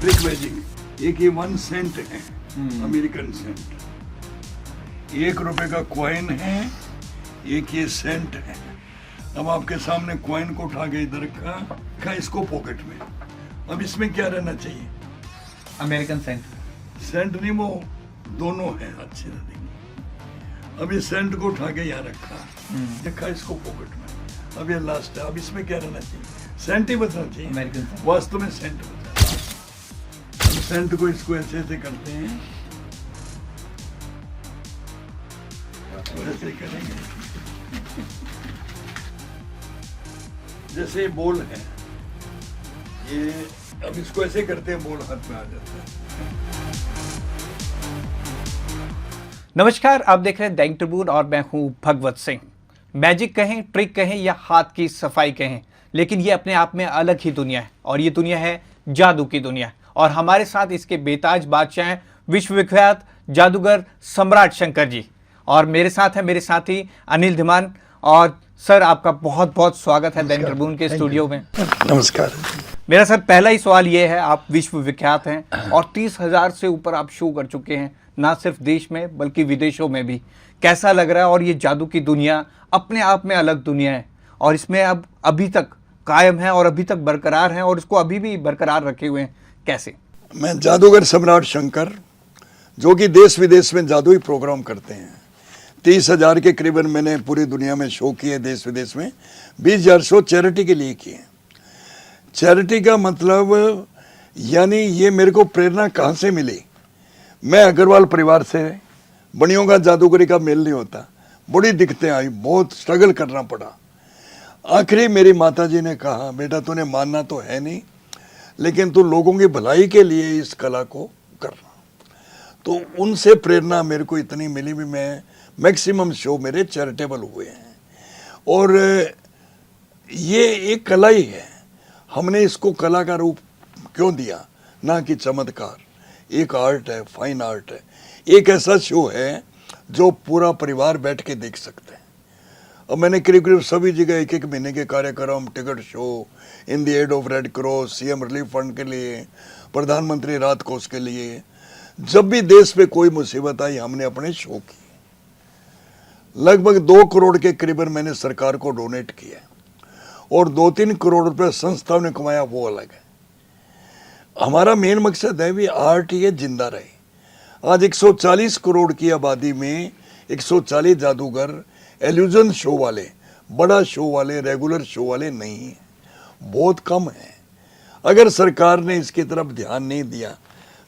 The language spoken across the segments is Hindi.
Trick magic. एक ये 1 सेंट है, अमेरिकन सेंट, 1 रुपए का कॉइन है, एक ये सेंट है। अब आपके सामने कॉइन को उठा के इधर रखा इसको पॉकेट में। अब इसमें क्या रहना चाहिए? American Saint. सेंट नहीं, वो दोनों है अच्छे से देखिए। अब ये सेंट को उठा के यहाँ रखा इसको पॉकेट में। अब ये लास्ट है। अब इसमें क्या रहना चाहिए? सेंट ही बचना चाहिए। American cent. वास्तव में सेंट बचा। अब सेंट को इसको ऐसे ऐसे करते हैं, ऐसे करेंगे जैसे बॉल है ये। अब इसको ऐसे करते हैं, बॉल हाथ में आ जाता है। नमस्कार, आप देख रहे हैं दैनिक ट्रिब्यून और मैं हूं भगवत सिंह। मैजिक कहें, ट्रिक कहें या हाथ की सफाई कहें, लेकिन ये अपने आप में अलग ही दुनिया है और ये दुनिया है जादू की दुनिया। और हमारे साथ इसके बेताज बादशाह हैं विश्वविख्यात जादूगर सम्राट शंकर जी, और मेरे साथ है मेरे साथी अनिल धीमान। और सर, आपका बहुत बहुत स्वागत है दैनिक ट्रिब्यून के स्टूडियो में। नमस्कार। मेरा सर पहला ही सवाल ये है, आप विश्वविख्यात हैं और 30,000 से ऊपर आप शो कर चुके हैं, ना सिर्फ देश में बल्कि विदेशों में भी। कैसा लग रहा है? और ये जादू की दुनिया अपने आप में अलग दुनिया है और इसमें अब अभी तक कायम है और अभी तक बरकरार है और इसको अभी भी बरकरार रखे हुए हैं, कैसे? मैं जादूगर सम्राट शंकर, जो कि देश विदेश में जादुई प्रोग्राम करते हैं। 30,000 के करीबन मैंने पूरी दुनिया में शो किए, देश विदेश में 20,000 शो चैरिटी के लिए किए। चैरिटी का मतलब यानी ये मेरे को प्रेरणा कहाँ से मिली? मैं अग्रवाल परिवार से, बड़ियों का जादूगरी का मेल नहीं होता, बड़ी दिक्कतें आई, बहुत स्ट्रगल करना पड़ा। आखिरी मेरी माताजी ने कहा, बेटा तूने मानना तो है नहीं, लेकिन तू लोगों की भलाई के लिए इस कला को करना। तो उनसे प्रेरणा मेरे को इतनी मिली भी मैं मैक्सिमम शो मेरे चैरिटेबल हुए हैं। और ये एक कला ही है, हमने इसको कला का रूप क्यों दिया, ना कि चमत्कार। एक आर्ट है, फाइन आर्ट है, एक ऐसा शो है जो पूरा परिवार बैठ के देख सकते हैं। अब मैंने करीब करीब सभी जगह 1-1 महीने के कार्यक्रम, ticket show, in the aid of red cross, CM relief fund के लिए, प्रधानमंत्री राहत कोष के लिए, जब भी देश पे कोई मुसीबत आई हमने अपने शो किए। लगभग 2 करोड़ के करीबन मैंने सरकार को डोनेट किया और 2-3 करोड़ रुपए संस्थाओं ने कमाया, वो अलग है। हमारा मेन मकसद है भी आर्ट ये जिंदा रहे। आज 140 करोड़ की आबादी में 140 जादूगर एल्यूजन शो वाले, बड़ा शो वाले, रेगुलर शो वाले नहीं है, बहुत कम है। अगर सरकार ने इसकी तरफ ध्यान नहीं दिया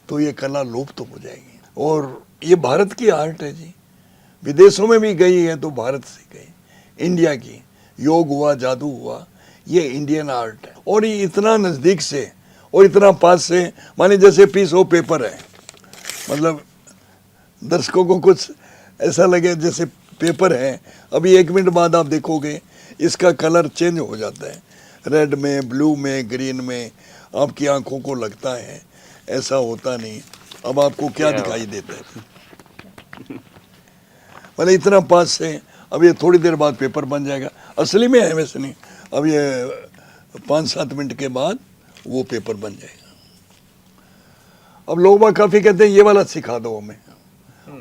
तो ये कला लुप्त हो जाएगी। और ये भारत की आर्ट है जी, विदेशों में भी गई है तो भारत से गई। इंडिया की योग हुआ, जादू हुआ, ये इंडियन आर्ट है। और ये इतना नज़दीक से और इतना पास से, माने जैसे पीस ऑफ पेपर है, मतलब दर्शकों को कुछ ऐसा लगे जैसे पेपर है। अभी 1 मिनट बाद आप देखोगे इसका कलर चेंज हो जाता है, रेड में, ब्लू में, ग्रीन में, आपकी आंखों को लगता है ऐसा होता नहीं। अब आपको क्या दिखाई देता है? मतलब इतना पास से। अब ये थोड़ी देर बाद पेपर बन जाएगा, असली में है वैसे नहीं। अब ये 5-7 मिनट के बाद वो पेपर बन जाएगा। अब लोग काफी कहते हैं ये वाला सिखा दो हमें,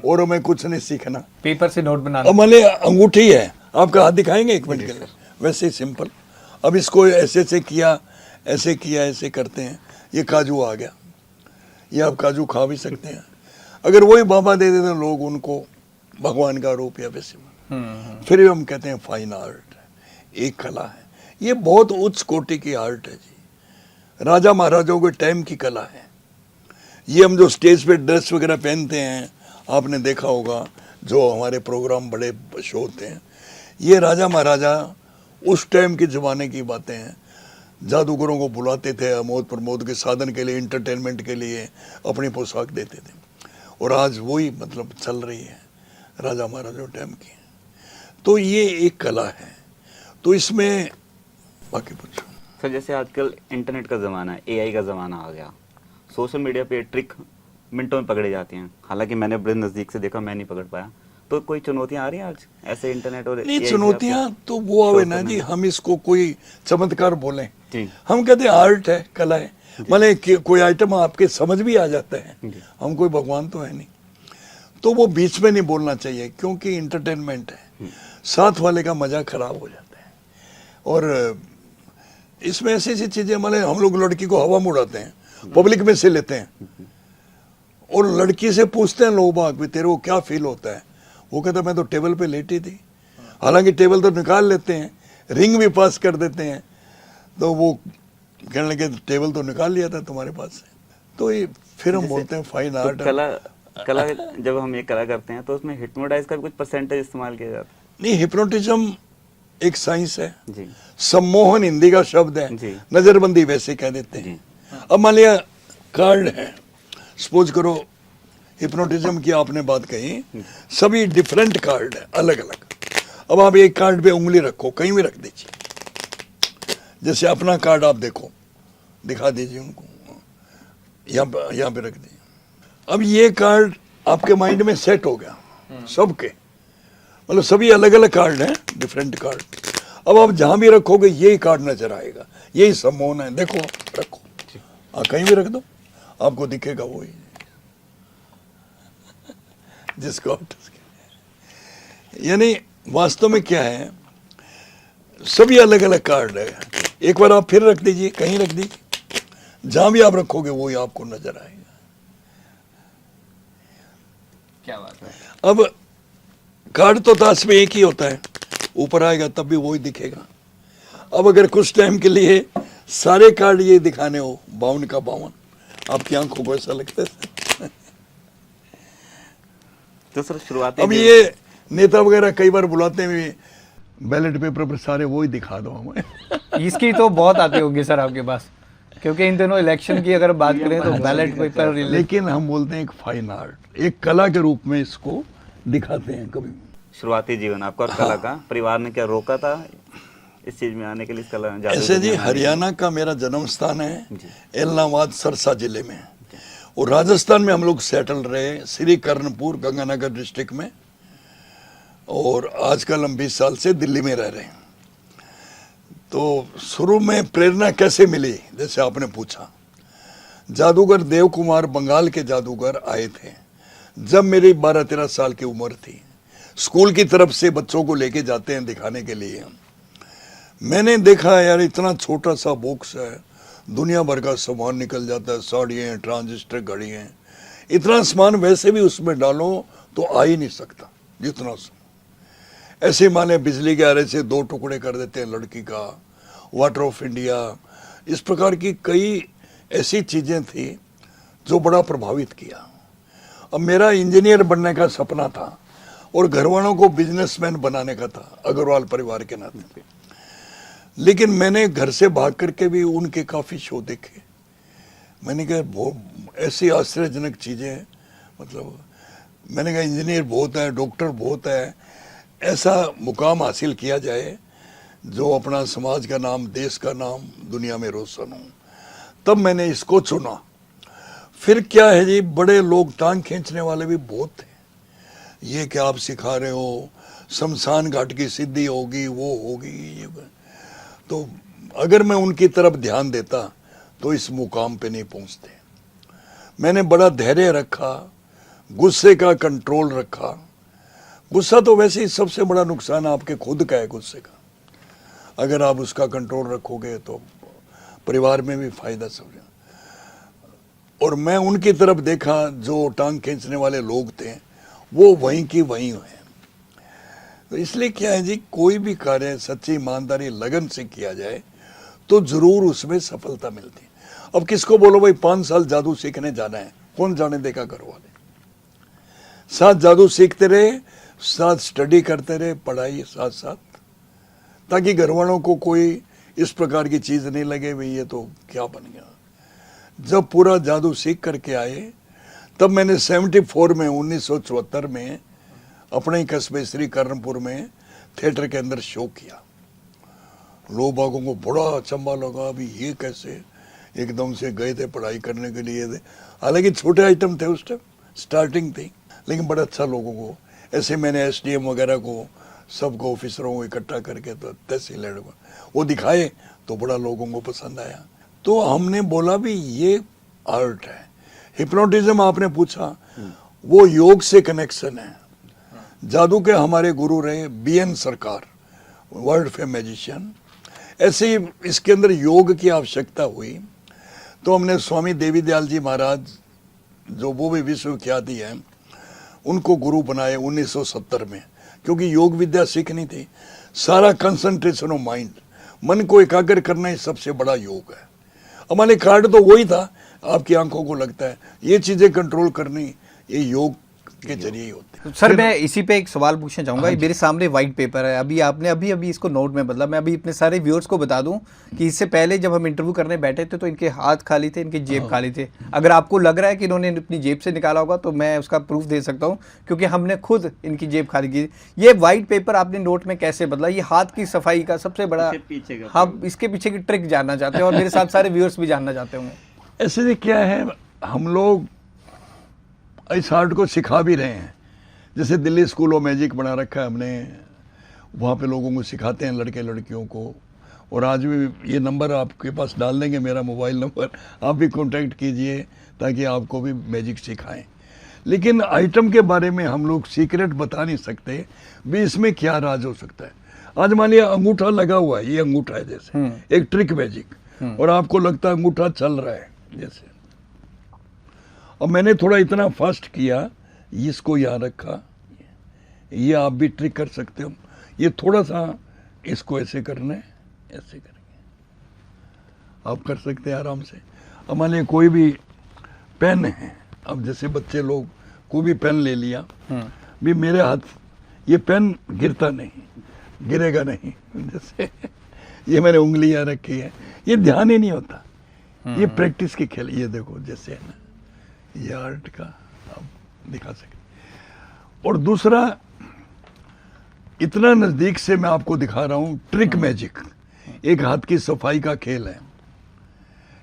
और हमें कुछ नहीं सीखना, पेपर से नोट बनाना। अब मैंने अंगूठी है, आपका हाथ दिखाएंगे 1 मिनट के लिए, वैसे ही सिंपल। अब इसको ऐसे ऐसे किया, ऐसे किया, ऐसे करते हैं, ये काजू आ गया। ये आप काजू खा भी सकते हैं। अगर वही बाबा दे देते लोग उनको भगवान का रूप या वैसे, फिर भी हम कहते हैं फाइन आर्ट, एक कला है। ये बहुत उच्च कोटि की आर्ट है जी, राजा महाराजाओं के टाइम की कला है। ये हम जो स्टेज पे ड्रेस वगैरह पहनते हैं, आपने देखा होगा जो हमारे प्रोग्राम बड़े शो होते हैं, ये राजा महाराजा उस टाइम के ज़माने की बातें हैं। जादूगरों को बुलाते थे आमोद प्रमोद के साधन के लिए, इंटरटेनमेंट के लिए अपनी पोशाक देते थे। और आज वही मतलब चल रही है राजा महाराजा टाइम की। तो ये एक कला है। तो इसमें बाकी पूछो सर। जैसे आजकल इंटरनेट का ज़माना है, एआई का ज़माना आ गया, सोशल मीडिया पे ट्रिक मिनटों में पकड़े जाती हैं। हालांकि मैंने बड़े नज़दीक से देखा, मैं नहीं पकड़ पाया। तो कोई चुनौतियां आ रही हैं आज ऐसे इंटरनेट और नहीं? चुनौतियां तो वो आवे ना जी, हम इसको कोई चमत्कार बोलें, जी। हम कहते हैं आर्ट है, कला है। मतलब कोई आइटम आपके समझ भी आ जाता है, हम कोई भगवान तो है नहीं, तो वो बीच में नहीं बोलना चाहिए क्योंकि इंटरटेनमेंट है, साथ वाले का मजा खराब हो जाता है। और इसमें ऐसी ऐसी चीजें, मतलब हम लोग लड़की को हवा में उड़ाते हैं, पब्लिक में से लेते हैं, और लड़की से पूछते हैं लोग बाग भी तेरे को क्या फील होता है, वो कहता मैं तो टेबल पे लेटी थी, हालांकि टेबल तो निकाल लेते हैं, रिंग भी पास कर देते हैं, तो वो कहने लगे टेबल तो निकाल लिया था तुम्हारे पास से। तो ये फिर हम बोलते हैं फाइन आर्ट। कला जब हम ये कला करते हैं तो उसमें हिप्नोटाइज का भी कुछ परसेंटेज इस्तेमाल किया जाता है? नहीं, हिप्नोटिज्म एक साइंस है जी, सम्मोहन हिंदी का शब्द है, जी। नजरबंदी वैसे कह देते हैं। अब मान लिया कार्ड है, सपोज करो हिप्नोटिज्म की आपने बात कही, सभी डिफरेंट कार्ड है अलग अलग। अब आप एक कार्ड पे उंगली रखो, कहीं भी रख दीजिए, जैसे अपना कार्ड आप देखो, दिखा दीजिए उनको, यहाँ पे रख दीजिए। अब ये कार्ड आपके माइंड में सेट हो गया, सबके, मतलब सभी अलग अलग कार्ड हैं, डिफरेंट कार्ड। अब आप जहां भी रखोगे यही कार्ड नजर आएगा, यही सम्मोहन है, देखो रखो, कहीं भी रख दो आपको दिखेगा वही जिसको। यानी वास्तव में क्या है, सभी अलग अलग कार्ड है, एक बार आप फिर रख दीजिए, कहीं रख दीजिए, जहां भी आप रखोगे वही आपको नजर आएगा। क्या बात है। अब कार्ड तो ताश में एक ही होता है, ऊपर आएगा तब भी वही दिखेगा। अब अगर कुछ टाइम के लिए सारे कार्ड ये दिखाने हो 52 का 52, आपकी आंखों को ऐसा लगता है। तो सर शुरुआती अब ये नेता वगैरह कई बार बुलाते हैं, बैलेट पेपर पर सारे वही दिखा दो हमें। इसकी तो बहुत आती होगी सर आपके पास, क्योंकि इन दिनों इलेक्शन की अगर बात करें तो बैलेट पेपर। लेकिन हम बोलते हैं एक फाइन आर्ट, एक कला के रूप में इसको दिखाते हैं। कभी शुरुआती जीवन आपका और कला का, परिवार ने क्या रोका था इस चीज में आने के लिए, इस कला जादू ऐसे को जी, अपनाने के लिए? हरियाणा का मेरा जन्म स्थान है एलनाबाद सरसा जिले में, और राजस्थान में हम लोग सेटल रहे श्री कर्णपुर गंगानगर डिस्ट्रिक्ट में, और आजकल हम 20 साल से दिल्ली में रह रहे हैं। तो शुरू में प्रेरणा कैसे मिली, जैसे आपने पूछा, जादूगर देव कुमार बंगाल के जादूगर आए थे जब मेरी 12-13 साल की उम्र थी। स्कूल की तरफ से बच्चों को लेके जाते हैं दिखाने के लिए। मैंने देखा यार इतना छोटा सा बॉक्स है, दुनिया भर का सामान निकल जाता है, साड़ियाँ, ट्रांजिस्टर, घड़ियाँ, इतना सामान वैसे भी उसमें डालो तो आ ही नहीं सकता जितना सामान। ऐसे माने बिजली के आरे से 2 टुकड़े कर देते हैं लड़की का, वाटर ऑफ इंडिया, इस प्रकार की कई ऐसी चीज़ें थी जो बड़ा प्रभावित किया। अब मेरा इंजीनियर बनने का सपना था और घर वालों को बिजनेसमैन बनाने का था, अग्रवाल परिवार के नाते। लेकिन मैंने घर से भाग करके भी उनके काफ़ी शो देखे। मैंने कहा ऐसी आश्चर्यजनक चीज़ें हैं, मतलब मैंने कहा इंजीनियर बहुत है, डॉक्टर बहुत है, ऐसा मुकाम हासिल किया जाए जो अपना समाज का नाम, देश का नाम दुनिया में रोशन हो। तब मैंने इसको चुना। फिर क्या है जी, बड़े लोग टांग खींचने वाले भी बहुत थे, ये क्या आप सिखा रहे हो, शमशान घाट की सिद्धि होगी, वो होगी, ये। तो अगर मैं उनकी तरफ ध्यान देता तो इस मुकाम पे नहीं पहुंचते। मैंने बड़ा धैर्य रखा, गुस्से का कंट्रोल रखा। गुस्सा तो वैसे ही सबसे बड़ा नुकसान आपके खुद का है, गुस्से का। अगर आप उसका कंट्रोल रखोगे तो परिवार में भी फायदा समझो। और मैं उनकी तरफ देखा जो टांग खींचने वाले लोग थे, वो वहीं की वहीं हैं। तो इसलिए क्या है जी, कोई भी कार्य सच्ची ईमानदारी लगन से किया जाए तो जरूर उसमें सफलता मिलती है। अब किसको बोलो भाई 5 साल जादू सीखने जाना है, कौन जाने देगा? घर वाले साथ जादू सीखते रहे, साथ स्टडी करते रहे, पढ़ाई साथ साथ, ताकि घर वालों को कोई इस प्रकार की चीज नहीं लगे भाई ये तो क्या बन गया। जब पूरा जादू सीख करके आए तब मैंने 74 में 1974 में अपने ही कस्बे श्री कर्णपुर में थिएटर के अंदर शो किया। लोग बागों को बड़ा अचंभा लगा, अभी ये कैसे, एकदम से गए थे पढ़ाई करने के लिए। हालांकि छोटे आइटम थे उस टाइम, स्टार्टिंग थी, लेकिन बड़ा अच्छा लोगों को। ऐसे मैंने SDM वगैरह को, सबको, ऑफिसरों को इकट्ठा करके तो तहसीलदार को वो दिखाए तो बड़ा लोगों को पसंद आया। तो हमने बोला भी ये आर्ट है। हिप्नोटिज्म आपने पूछा, वो योग से कनेक्शन है। जादू के हमारे गुरु रहे BN सरकार, वर्ल्ड फेम मैजिशियन। ऐसे ही इसके अंदर योग की आवश्यकता हुई तो हमने स्वामी देवी दयाल जी महाराज, जो वो भी विश्वविख्याति हैं, उनको गुरु बनाए 1970 में, क्योंकि योग विद्या सीखनी थी। सारा कंसंट्रेशन ऑफ माइंड, मन को एकाग्र करना ही सबसे बड़ा योग है। हमारे कार्ड तो वही था, आपकी आंखों को लगता है ये चीजें कंट्रोल करनी, ये योग के जरिए ही होती है। सर मैं इसी पे एक सवाल पूछना चाहूंगा। ये मेरे सामने व्हाइट पेपर है, अभी आपने अभी इसको नोट में बदला। मैं अभी अपने सारे व्यूअर्स को बता दूं कि इससे पहले जब हम इंटरव्यू करने बैठे थे तो इनके हाथ खाली थे, इनकी जेब खाली थे। अगर आपको लग रहा है कि इन्होंने अपनी जेब से निकाला होगा तो मैं उसका प्रूफ दे सकता हूँ, क्योंकि हमने खुद इनकी जेब खाली की। ये व्हाइट पेपर आपने नोट में कैसे बदला? ये हाथ की सफाई का सबसे बड़ा, हम इसके पीछे की ट्रिक जानना चाहते हैं और मेरे साथ सारे व्यूअर्स भी जानना चाहते होंगे। ऐसे जी क्या है, हम लोग इस आर्ट को सिखा भी रहे हैं। जैसे दिल्ली स्कूल ऑफ मैजिक बना रखा है हमने, वहाँ पे लोगों को सिखाते हैं, लड़के लड़कियों को। और आज भी ये नंबर आपके पास डाल देंगे, मेरा मोबाइल नंबर, आप भी कांटेक्ट कीजिए ताकि आपको भी मैजिक सिखाएं। लेकिन आइटम के बारे में हम लोग सीक्रेट बता नहीं सकते भी इसमें क्या राज हो सकता है। आज मान लिया अंगूठा लगा हुआ है, ये अंगूठा है जैसे एक ट्रिक मैजिक, और आपको लगता है अंगूठा चल रहा है जैसे। अब मैंने थोड़ा इतना फास्ट किया, इसको यहाँ रखा, ये आप भी ट्रिक कर सकते हो। ये थोड़ा सा इसको ऐसे करना है, ऐसे करेंगे, आप कर सकते हैं आराम से। अब मान लीजिए कोई भी पेन है, अब जैसे बच्चे लोग कोई भी पेन ले लिया, भी मेरे हाथ, ये पेन गिरता नहीं, गिरेगा नहीं, जैसे ये मैंने उंगलियां रखी है, ये ध्यान ही नहीं होता, ये प्रैक्टिस की खेल। ये देखो जैसे है ना, ये आर्ट का आप दिखा सकते। और दूसरा, इतना नजदीक से मैं आपको दिखा रहा हूं, ट्रिक मैजिक एक हाथ की सफाई का खेल है।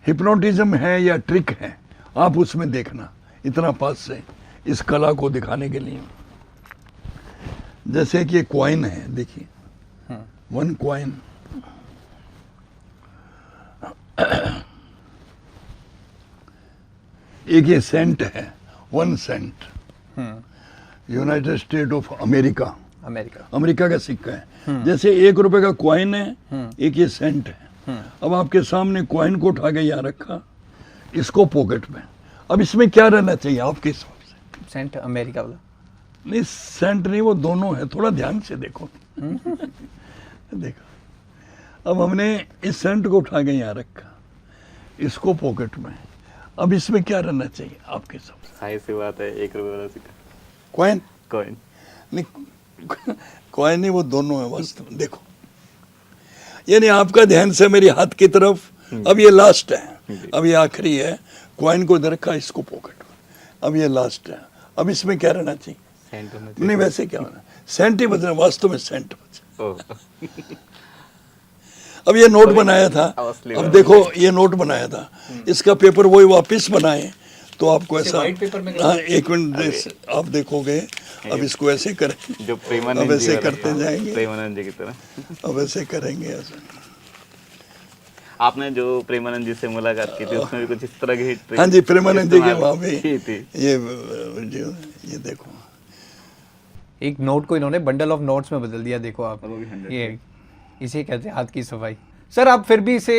हिप्नोटिज्म है या ट्रिक है, आप उसमें देखना इतना पास से, इस कला को दिखाने के लिए। जैसे कि ये कॉइन है, देखिए 1 कॉइन, एक ये सेंट है 1 cent, United State of America, America का सिक्का है। जैसे 1 रुपए का कॉइन है, एक ये सेंट है। अब आपके सामने कॉइन को उठा के यहाँ रखा, इसको पॉकेट में। अब इसमें क्या रहना चाहिए आपके हिसाब से? सेंट अमेरिका वाला नहीं, सेंट नहीं, वो दोनों है, थोड़ा ध्यान से देखो। देखो, अब हमने इस सेंट को उठा के यहाँ रखा, इसको पॉकेट में। अब इसमें क्या रहना चाहिए आपके हिसाब से? साइज सी बात है, 1 रुपए वाला सिक्का, कॉइन कॉइन नहीं, कॉइन नहीं, वो दोनों है वास्तव में। देखो, यानी आपका ध्यान से मेरी हाथ की तरफ। अब ये लास्ट है, अब ये आखिरी है। कॉइन को इधर रखा, इसको पॉकेट में। अब ये लास्ट है, अब इसमें क्या रहना चाहिए? सेंट होना नहीं, वैसे क्या होना, सेंट ही बचा, वास्तव में सेंट बचा। चाहिए। अब ये नोट बनाया था, अब देखो ये नोट बनाया था, इसका पेपर वही वापस बनाए तो आपको ऐसा, हाँ 1 मिनट आप देखोगे। अब इसको ऐसे करें, जो अब प्रेमानंद ऐसे जी करते जाएंगे, प्रेमानंद जी की तरह। अब ऐसे करेंगे ऐसे। आपने जो प्रेमानंद जी से मुलाकात की थी उसमें भी कुछ इस तरह की ट्रिक हाँ जी, प्रेमानंद जी के वहाँ भी की थी। ये देखो, एक नोट को इन्होंने बंडल ऑफ नोट्स में बदल दिया। देखो आप, वो भी 100 ये इसे कहते हैं हाथ की सफाई। सर आप फिर भी इसे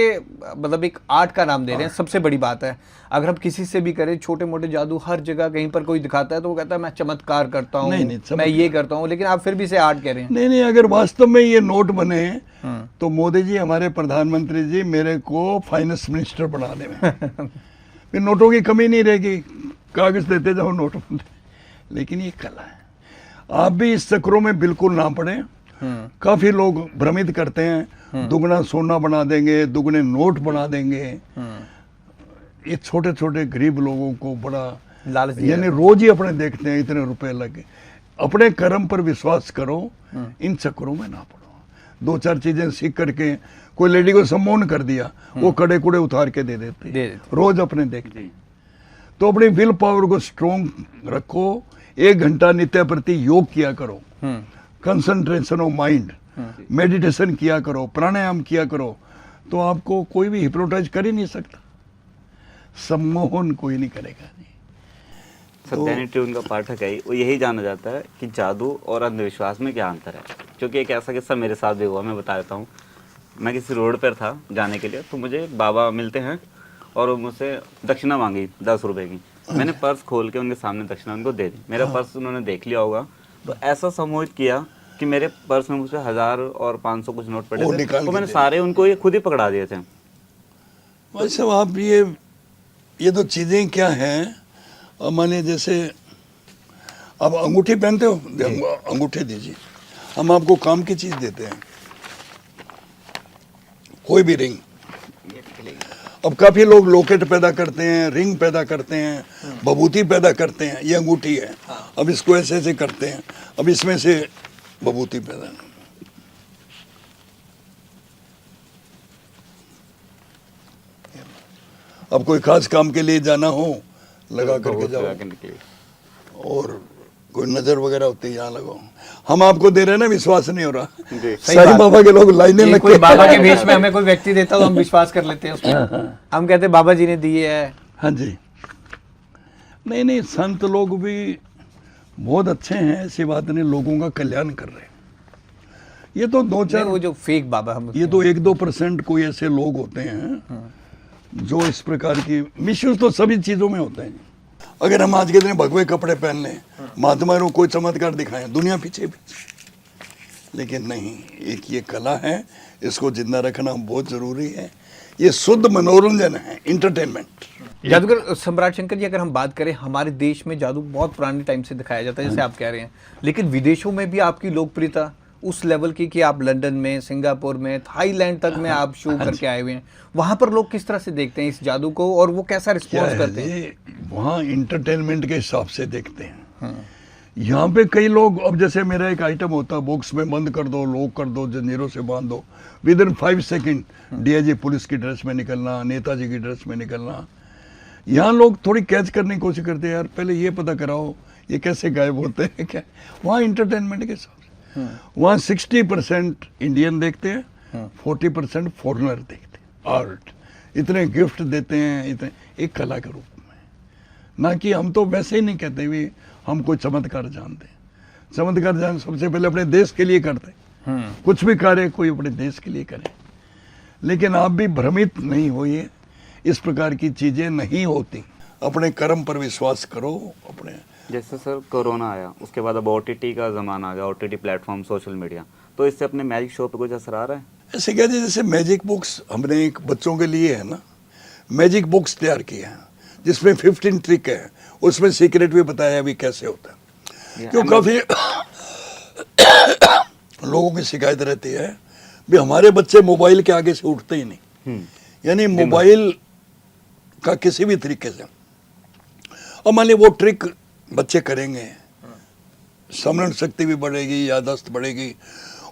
मतलब एक आर्ट का नाम दे रहे हैं, सबसे बड़ी बात है। अगर हम किसी से भी करें, छोटे मोटे जादू हर जगह कहीं पर कोई दिखाता है तो वो कहता है मैं चमत्कार करता हूँ, मैं ये करता हूँ, लेकिन आप फिर भी इसे आर्ट कह रहे हैं। नहीं, अगर वास्तव में ये नोट बने तो मोदी जी, हमारे प्रधानमंत्री जी, मेरे को फाइनेंस मिनिस्टर बना दें। फिर नोटों की कमी नहीं रहेगी, कागज देते जाओ नोट बनते। लेकिन ये कला है, आप भी इस चक्रों में बिल्कुल ना पड़े। काफी लोग भ्रमित करते हैं, दुगना सोना बना देंगे, दुगने नोट बना देंगे। ये छोटे छोटे गरीब लोगों को बड़ा लालच, यानी रोज ही अपने देखते हैं इतने रुपए लगे। अपने कर्म पर विश्वास करो, इन चक्करों में ना पड़ो। 2-4 चीजें सीख करके, कोई लेडी को सम्मान कर दिया, वो कड़े कुड़े उतार के दे देते। रोज अपने देखते। तो अपनी विल पावर को स्ट्रोंग रखो। 1 घंटा नित्य प्रति योग किया करो, कंसंट्रेशन ऑफ माइंड, मेडिटेशन किया करो, प्राणायाम किया करो। तो आपको कोई भी हिप्नोटाइज कर ही नहीं सकता, सम्मोहन कोई नहीं करेगा। सत्यानी ट्यून का पाठक है वो यही जाना जाता है कि जादू और अंधविश्वास में क्या अंतर है, क्योंकि एक ऐसा किस्सा मेरे साथ भी हुआ, मैं बता देता हूँ। मैं किसी रोड पर था जाने के लिए, तो मुझे बाबा मिलते हैं और वो मुझसे दक्षिणा मांगी 10 रुपए की। मैंने पर्स खोल के उनके सामने दक्षिणा उनको दे दी। मेरा पर्स उन्होंने देख लिया होगा, तो ऐसा सम्मोहित किया कि मेरे पर्स में मुझसे 1000 और 500 कुछ नोट पड़े थे, तो मैंने सारे उनको ये खुद ही पकड़ा दिए थे। वैसे आप ये तो चीज़ें क्या हैं, मानिए जैसे आप अंगूठी पहनते हो, अंगूठे दीजिए, हम आपको काम की चीज़ देते हैं, कोई भी रिंग। अब काफ़ी लोग लॉकेट पैदा करते हैं, रिंग पैदा करते हैं, बबूती पैदा करते हैं, ये अंगूठी है, अब इसको ऐसे ऐसे करते हैं, अब इसमें से बबूती पैदा। अब कोई खास काम के लिए जाना हो, लगा करके जाओ, और कोई नजर वगैरह होती है यहाँ लगाओ। हम आपको दे रहे हैं ना, विश्वास नहीं हो रहा। साईं बाबा के लोग लाइनें लग कोई बाबा के भेष में हमें कोई व्यक्ति देता तो हम विश्वास कर लेते हैं उसमें, हम कहते हैं बाबा जी ने दिए है। हाँ जी, नहीं, संत लोग भी बहुत अच्छे हैं, ऐसी बात नहीं, लोगों का कल्याण कर रहे हैं। ये तो 2-4 वो जो फेक बाबा हम, ये तो 1-2% कोई ऐसे लोग होते हैं जो इस प्रकार की मिसयूज तो सभी चीजों में होता है। अगर हम आज के दिन भगवे कपड़े पहन लें, महात्मा को कोई चमत्कार दिखाएं, दुनिया पीछे, लेकिन नहीं, एक ये कला है, इसको जिंदा रखना बहुत जरूरी है। ये शुद्ध मनोरंजन है, इंटरटेनमेंट। जादूगर सम्राट शंकर जी, अगर हम बात करें, हमारे देश में जादू बहुत पुराने टाइम से दिखाया जाता है, जैसे आप कह रहे हैं, लेकिन विदेशों में भी आपकी लोकप्रियता उस लेवल की कि आप लंदन में, सिंगापुर में, थाईलैंड तक में आप शो करके आए हुए हैं। वहां पर लोग किस तरह से देखते हैं इस जादू को और वो कैसा रिस्पॉन्स करते हैं? वहाँ इंटरटेनमेंट के हिसाब से देखते हैं। यहाँ पे कई लोग, अब जैसे मेरा एक आइटम होता है, बॉक्स में बंद कर दो, लॉक कर दो, जंजीरों से बांध दो, with in 5 second DIG police की ड्रेस में निकलना, नेताजी की ड्रेस में निकलना। यहाँ लोग थोड़ी कैच करने की कोशिश करते हैं, यार पहले ये पता कराओ ये कैसे गायब होते हैं क्या। वहाँ इंटरटेनमेंट के हिसाब से वहाँ 60% इंडियन देखते हैं, 40% फॉरेनर देखते हैं। आर्ट इतने गिफ्ट देते हैं, इतने एक कला के रूप में, ना कि हम तो वैसे ही नहीं कहते भी हम कोई चमत्कार जानते हैं। चमत्कार जान सबसे पहले अपने देश के लिए करते हैं, कुछ भी कार्य कोई अपने देश के लिए करे। लेकिन आप भी भ्रमित नहीं होइए, इस प्रकार की चीजें नहीं होती। अपने कर्म पर विश्वास करो। अपने जैसे सर कोरोना आया, उसके बाद अब OTT का ज़माना आ गया, OTT प्लेटफॉर्म, सोशल मीडिया, तो इससे अपने मैजिक शो पे कुछ असर आ रहा है? ऐसे क्या, जैसे मैजिक बुक्स हमने एक बच्चों के लिए है ना, मैजिक बुक्स तैयार किए हैं जिसमें 15 ट्रिक है, उसमें सीक्रेट भी बताया है भी कैसे होता है। क्यों काफ़ी लोगों की शिकायत रहती है भी हमारे बच्चे मोबाइल के आगे से उठते ही नहीं, यानी मोबाइल का किसी भी तरीके से। और मान ली वो ट्रिक बच्चे करेंगे, स्मरण शक्ति भी बढ़ेगी, याददाश्त बढ़ेगी,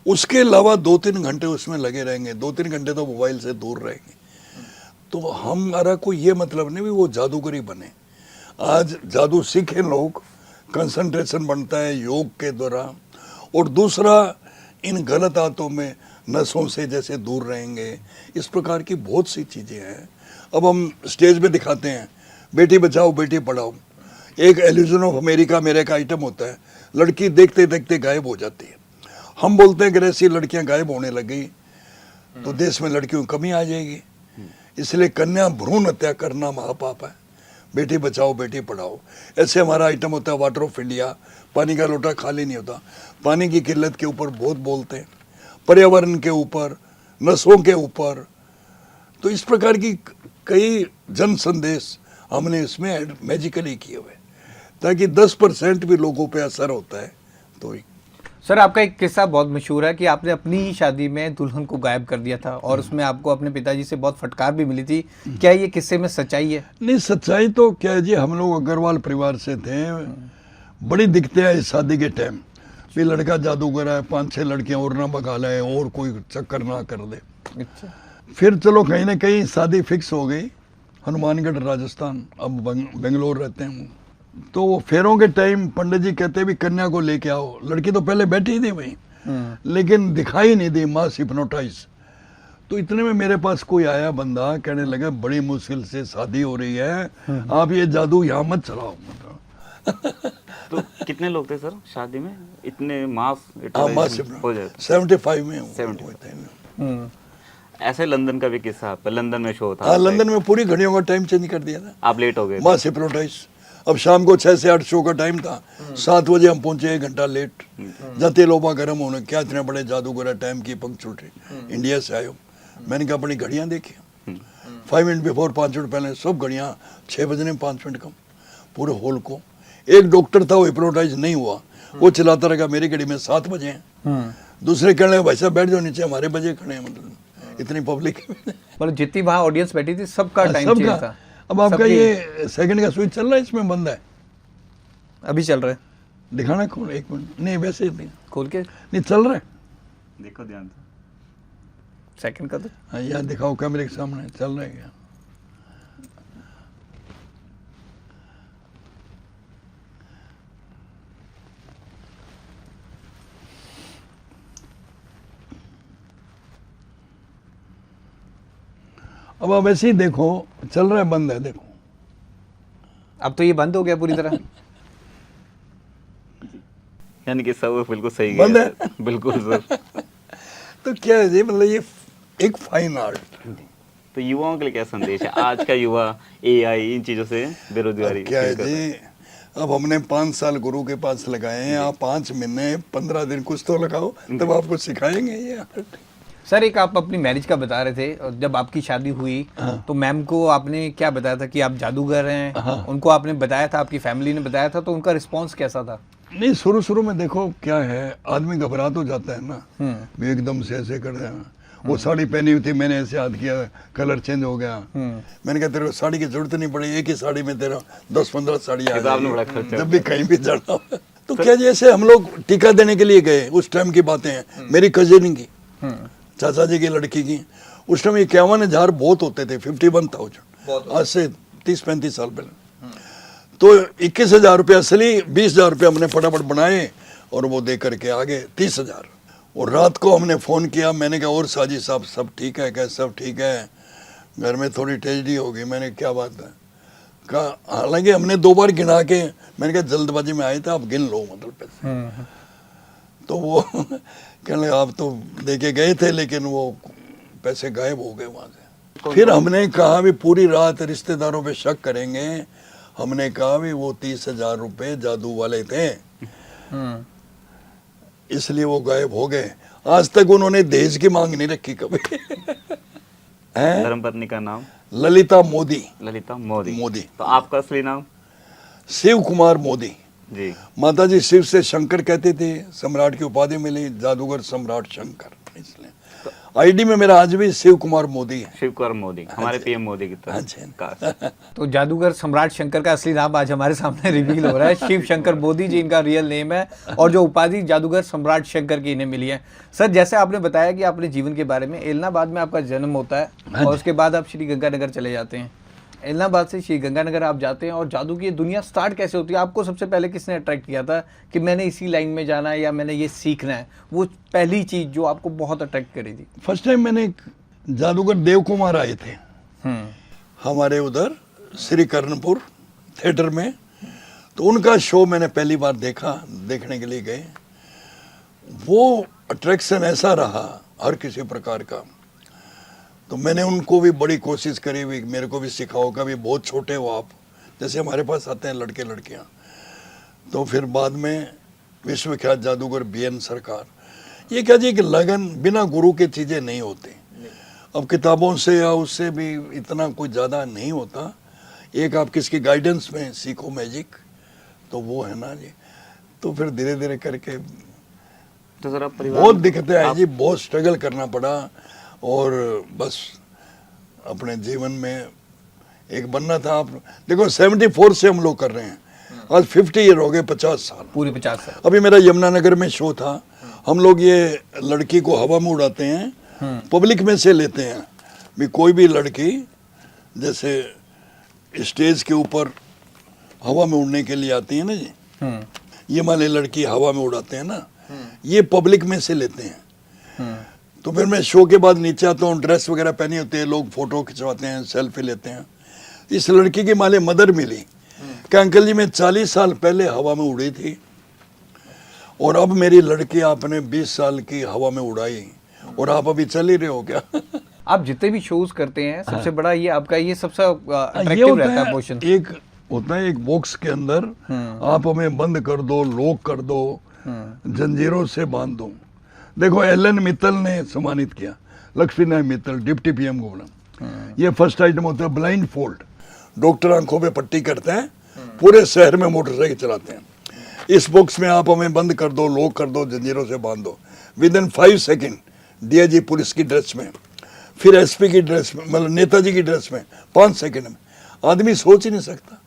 उसके अलावा 2-3 घंटे उसमें लगे रहेंगे, 2-3 घंटे तो मोबाइल से दूर रहेंगे। तो हमारा कोई ये मतलब नहीं भी वो जादूगरी बने। आज जादू सीखे लोग, कंसंट्रेशन बनता है योग के द्वारा, और दूसरा इन गलत आदतों में, नशों से जैसे दूर रहेंगे। इस प्रकार की बहुत सी चीज़ें हैं। अब हम स्टेज पे दिखाते हैं बेटी बचाओ बेटी पढ़ाओ, एक एल्यूजन ऑफ अमेरिका मेरा एक आइटम होता है, लड़की देखते देखते गायब हो जाती है। हम बोलते हैं कि ऐसी लड़कियां गायब होने लगी तो देश में लड़कियों की कमी आ जाएगी, इसलिए कन्या भ्रूण हत्या करना महापाप है, बेटी बचाओ बेटी पढ़ाओ। ऐसे हमारा आइटम होता है वाटर ऑफ इंडिया, पानी का लोटा खाली नहीं होता। पानी की किल्लत के ऊपर बहुत बोलते हैं, पर्यावरण के ऊपर, नशों के ऊपर। तो इस प्रकार की कई जन संदेश हमने इसमें मैजिकली किए हुए, ताकि 10% भी लोगों पे असर होता है। तो सर, आपका एक किस्सा बहुत मशहूर है कि आपने अपनी ही शादी में दुल्हन को गायब कर दिया था और उसमें आपको अपने पिताजी से बहुत फटकार भी मिली थी। क्या ये किस्से में सच्चाई है? नहीं, सच्चाई तो क्या है जी, हम लोग अग्रवाल परिवार से थे। बड़ी दिक्कतें आई शादी के टाइम, फिर लड़का जादूगर है, 5-6 लड़कियां और ना भगा लाए और कोई चक्कर ना कर दे। अच्छा। फिर चलो कहीं ना कहीं शादी फिक्स हो गई, हनुमानगढ़ राजस्थान, अब बेंगलोर रहते हैं। तो वो फेरों के टाइम पंडित जी कहते भी कन्या को लेके आओ। लड़की तो पहले बैठी थी वहीं, लेकिन दिखाई नहीं दी, मास हिप्नोटाइज। तो इतने में मेरे पास कोई आया बंदा, कहने लगा बड़ी मुश्किल से शादी हो रही है, आप ये जादू यहाँ मत चलाओ। मतलब तो कितने लोग थे सर शादी में, इतने मास हाँ, हो जाए? 75 में 70 हुए थे। ऐसे लंदन का भी किस्सा आपका, लंदन में शो था। हाँ, लंदन में पूरी घड़ियों का टाइम चेंज कर दिया था। आप लेट हो गए थे। मास हिप्नोटाइज। अब शाम को 6 से 8 शो का टाइम था, 7 बजे हम पहुंचे, 1 घंटा लेट। जाते लोबा गर्म होने, क्या इतने बड़े जादूगर, टाइम की पंक्चुअलिटी, इंडिया से आए हो। मैंने कहा अपनी घड़ियां देखी, 5 मिनट बिफोर, 5 मिनट पहले सब घड़ियां 6 बजने 5 मिनट कम, पूरे हॉल को। एक डॉक्टर था, वो हिप्नोटाइज नहीं हुआ, वो चिल्लाता रहा मेरी घड़ी में 7 बजे हैं। दूसरे कहने लगे भाई साहब बैठ जाओ नीचे, हमारे बजे खड़े हैं। मतलब इतनी पब्लिक, मतलब जितनी वहाँ ऑडियंस बैठी थी सबका टाइम चेंज था। अब आपका सबकी- ये सेकंड का स्विच चल रहा है, इसमें बंद है, अभी चल रहा है, दिखाना खोल 1 मिनट। नहीं वैसे ही नहीं, खोल के नहीं चल रहा है। देखो ध्यान से। सेकंड का तो हाँ, यहाँ दिखाओ कैमरे के सामने, चल रहा है क्या? अब आप ऐसे ही देखो, चल रहा है, बंद है, देखो। अब तो ये बंद हो गया पूरी तरह। यानी कि सब बिल्कुल सही बंद गया है। सर। बिल्कुल सर। तो क्या है जी, मतलब ये एक फाइन आर्ट। तो युवाओं के लिए क्या संदेश है? आज का युवा एआई इन चीजों से बेरोजगारी क्या है फील कर रहा जी, अब हमने 5 साल गुरु के पास लगाए हैं, आप 5 महीने 15 दिन कुछ तो लगाओ, तब आपको सिखाएंगे ये आर्ट। सर एक आप अपनी मैरिज का बता रहे थे, और जब आपकी शादी हुई तो मैम को आपने क्या बताया था कि आप जादूगर हैं? उनको आपने बताया था, आपकी फैमिली ने बताया था, तो उनका रिस्पांस कैसा था? नहीं, शुरू में देखो क्या है, आदमी घबरा तो जाता है ना, भी एकदम से ऐसे कर देना। वो साड़ी पहनी हुई थी, मैंने ऐसे हाथ किया, कलर चेंज हो गया। मैंने कहा तेरे को साड़ी की जरूरत नहीं पड़ी, एक ही साड़ी में तेरा 10-15 साड़ी आ किताब में बड़ा जाएगी, खर्चा जब भी कहीं भी जाना हो। तो क्या जैसे हम लोग टीका देने के लिए गए, उस टाइम की बातें हैं, मेरी कजिन की, चाचा जी की लड़की की, उस टाइम 51,000 बहुत होते थे, 51,000, आज से 30-35 साल पहले। तो 21,000 रुपये असली, 20,000 रुपये हमने फटाफट बनाए और वो दे करके आगे 30,000। और रात को हमने फ़ोन किया, मैंने कहा और साजिद साहब सब ठीक है क्या? सब ठीक है, घर में थोड़ी ट्रेजेडी होगी। मैंने क्या बात है? कहा हालांकि हमने 2 बार गिना के, मैंने कहा जल्दबाजी में आए थे, आप गिन लो मतलब पैसे। तो वो कहने लगे आप तो दे के गए थे, लेकिन वो पैसे गायब हो गए वहाँ से। फिर हमने कहा भी पूरी रात रिश्तेदारों पे शक करेंगे, हमने कहा भी वो 30,000 रुपये जादू वाले थे, इसलिए वो गायब हो गए। आज तक उन्होंने दहेज की मांग नहीं रखी कभी। हैं? धर्मपत्नी का नाम ललिता मोदी। ललिता मोदी। मोदी। तो आपका असली नाम? शिव कुमार मोदी। जी। माता जी शिव से शंकर कहते थे, सम्राट की उपाधि मिली, जादूगर सम्राट शंकर, इसलिए आईडी में मेरा आज भी शिव कुमार मोदी है। शिव कुमार मोदी, हमारे पीएम मोदी की हाँ तरह। जी। काश। तो जादूगर सम्राट शंकर का असली नाम आज हमारे सामने रिवील हो रहा है। शिव शंकर मोदी जी इनका रियल नेम है, और जो उपाधि जादूगर सम्राट शंकर की इन्हें मिली है। सर जैसे आपने बताया कि अपने जीवन के बारे में, एलनाबाद में आपका जन्म होता है और उसके बाद आप श्री गंगानगर चले जाते हैं। एलनाबाद से श्री गंगानगर आप जाते हैं, और जादू की दुनिया स्टार्ट कैसे होती है? आपको सबसे पहले किसने अट्रैक्ट किया था कि मैंने इसी लाइन में जाना है या मैंने ये सीखना है? वो पहली चीज जो आपको बहुत अट्रैक्ट करी थी। फर्स्ट टाइम मैंने एक जादूगर देव कुमार आए थे हमारे उधर श्री कर्णपुर थिएटर में, तो उनका शो मैंने पहली बार देखा, देखने के लिए गए। वो अट्रैक्शन ऐसा रहा हर किसी प्रकार का, तो मैंने उनको भी बड़ी कोशिश करी हुई, मेरे को भी सिखाओ, कभी बहुत छोटे हो आप, जैसे हमारे पास आते हैं लड़के लड़कियां। तो फिर बाद में विश्वविख्यात जादूगर बीएन सरकार, ये क्या जी कि लगन बिना गुरु के चीज़ें नहीं होती। अब किताबों से या उससे भी इतना कुछ ज़्यादा नहीं होता, एक आप किसकी गाइडेंस में सीखो मैजिक, तो वो है ना जी। तो फिर धीरे धीरे करके तो सर आप परिवार बहुत दिक्कतें आई जी, बहुत स्ट्रगल करना पड़ा, और बस अपने जीवन में एक बनना था। आप देखो 74 से हम लोग कर रहे हैं, आज 50 ईयर हो गए, 50 साल पूरे 50 साल। अभी मेरा यमुनानगर में शो था, हम लोग ये लड़की को हवा में उड़ाते हैं, पब्लिक में से लेते हैं भी, कोई भी लड़की जैसे स्टेज के ऊपर हवा में उड़ने के लिए आती है ना जी, ये मान ली लड़की हवा में उड़ाते हैं ना, ये पब्लिक में से लेते हैं। तो फिर मैं शो के बाद नीचे आता हूँ, ड्रेस वगैरह पहनी होती है, लोग फोटो खिंचवाते हैं, सेल्फी लेते हैं। इस लड़की की माले मदर मिली कि अंकल जी मैं 40 साल पहले हवा में उड़ी थी और अब मेरी लड़की आपने 20 साल की हवा में उड़ाई और आप अभी चल ही रहे हो क्या? आप जितने भी शोज करते हैं सबसे बड़ा ये आपका ये सबसे ये अट्रैक्टिव होता रहता है है, पोर्शन। एक होता है एक बॉक्स के अंदर आप हमें बंद कर दो, लॉक कर दो, जंजीरों से बांध दो। देखो एलन मित्तल ने सम्मानित किया, लक्ष्मी नारायण मित्तल डिप्टी पीएम को बोला। ये फर्स्ट आइटम होता है ब्लाइंड फोल्ड, डॉक्टर आंखों पे पट्टी करते हैं, पूरे शहर में मोटरसाइकिल चलाते हैं। इस बॉक्स में आप हमें बंद कर दो, लॉक कर दो, जंजीरों से बांध दो। With in 5 second DIG police की ड्रेस में, फिर एसपी की ड्रेस में, मतलब नेताजी की ड्रेस में, 5 सेकेंड में। आदमी सोच ही नहीं सकता।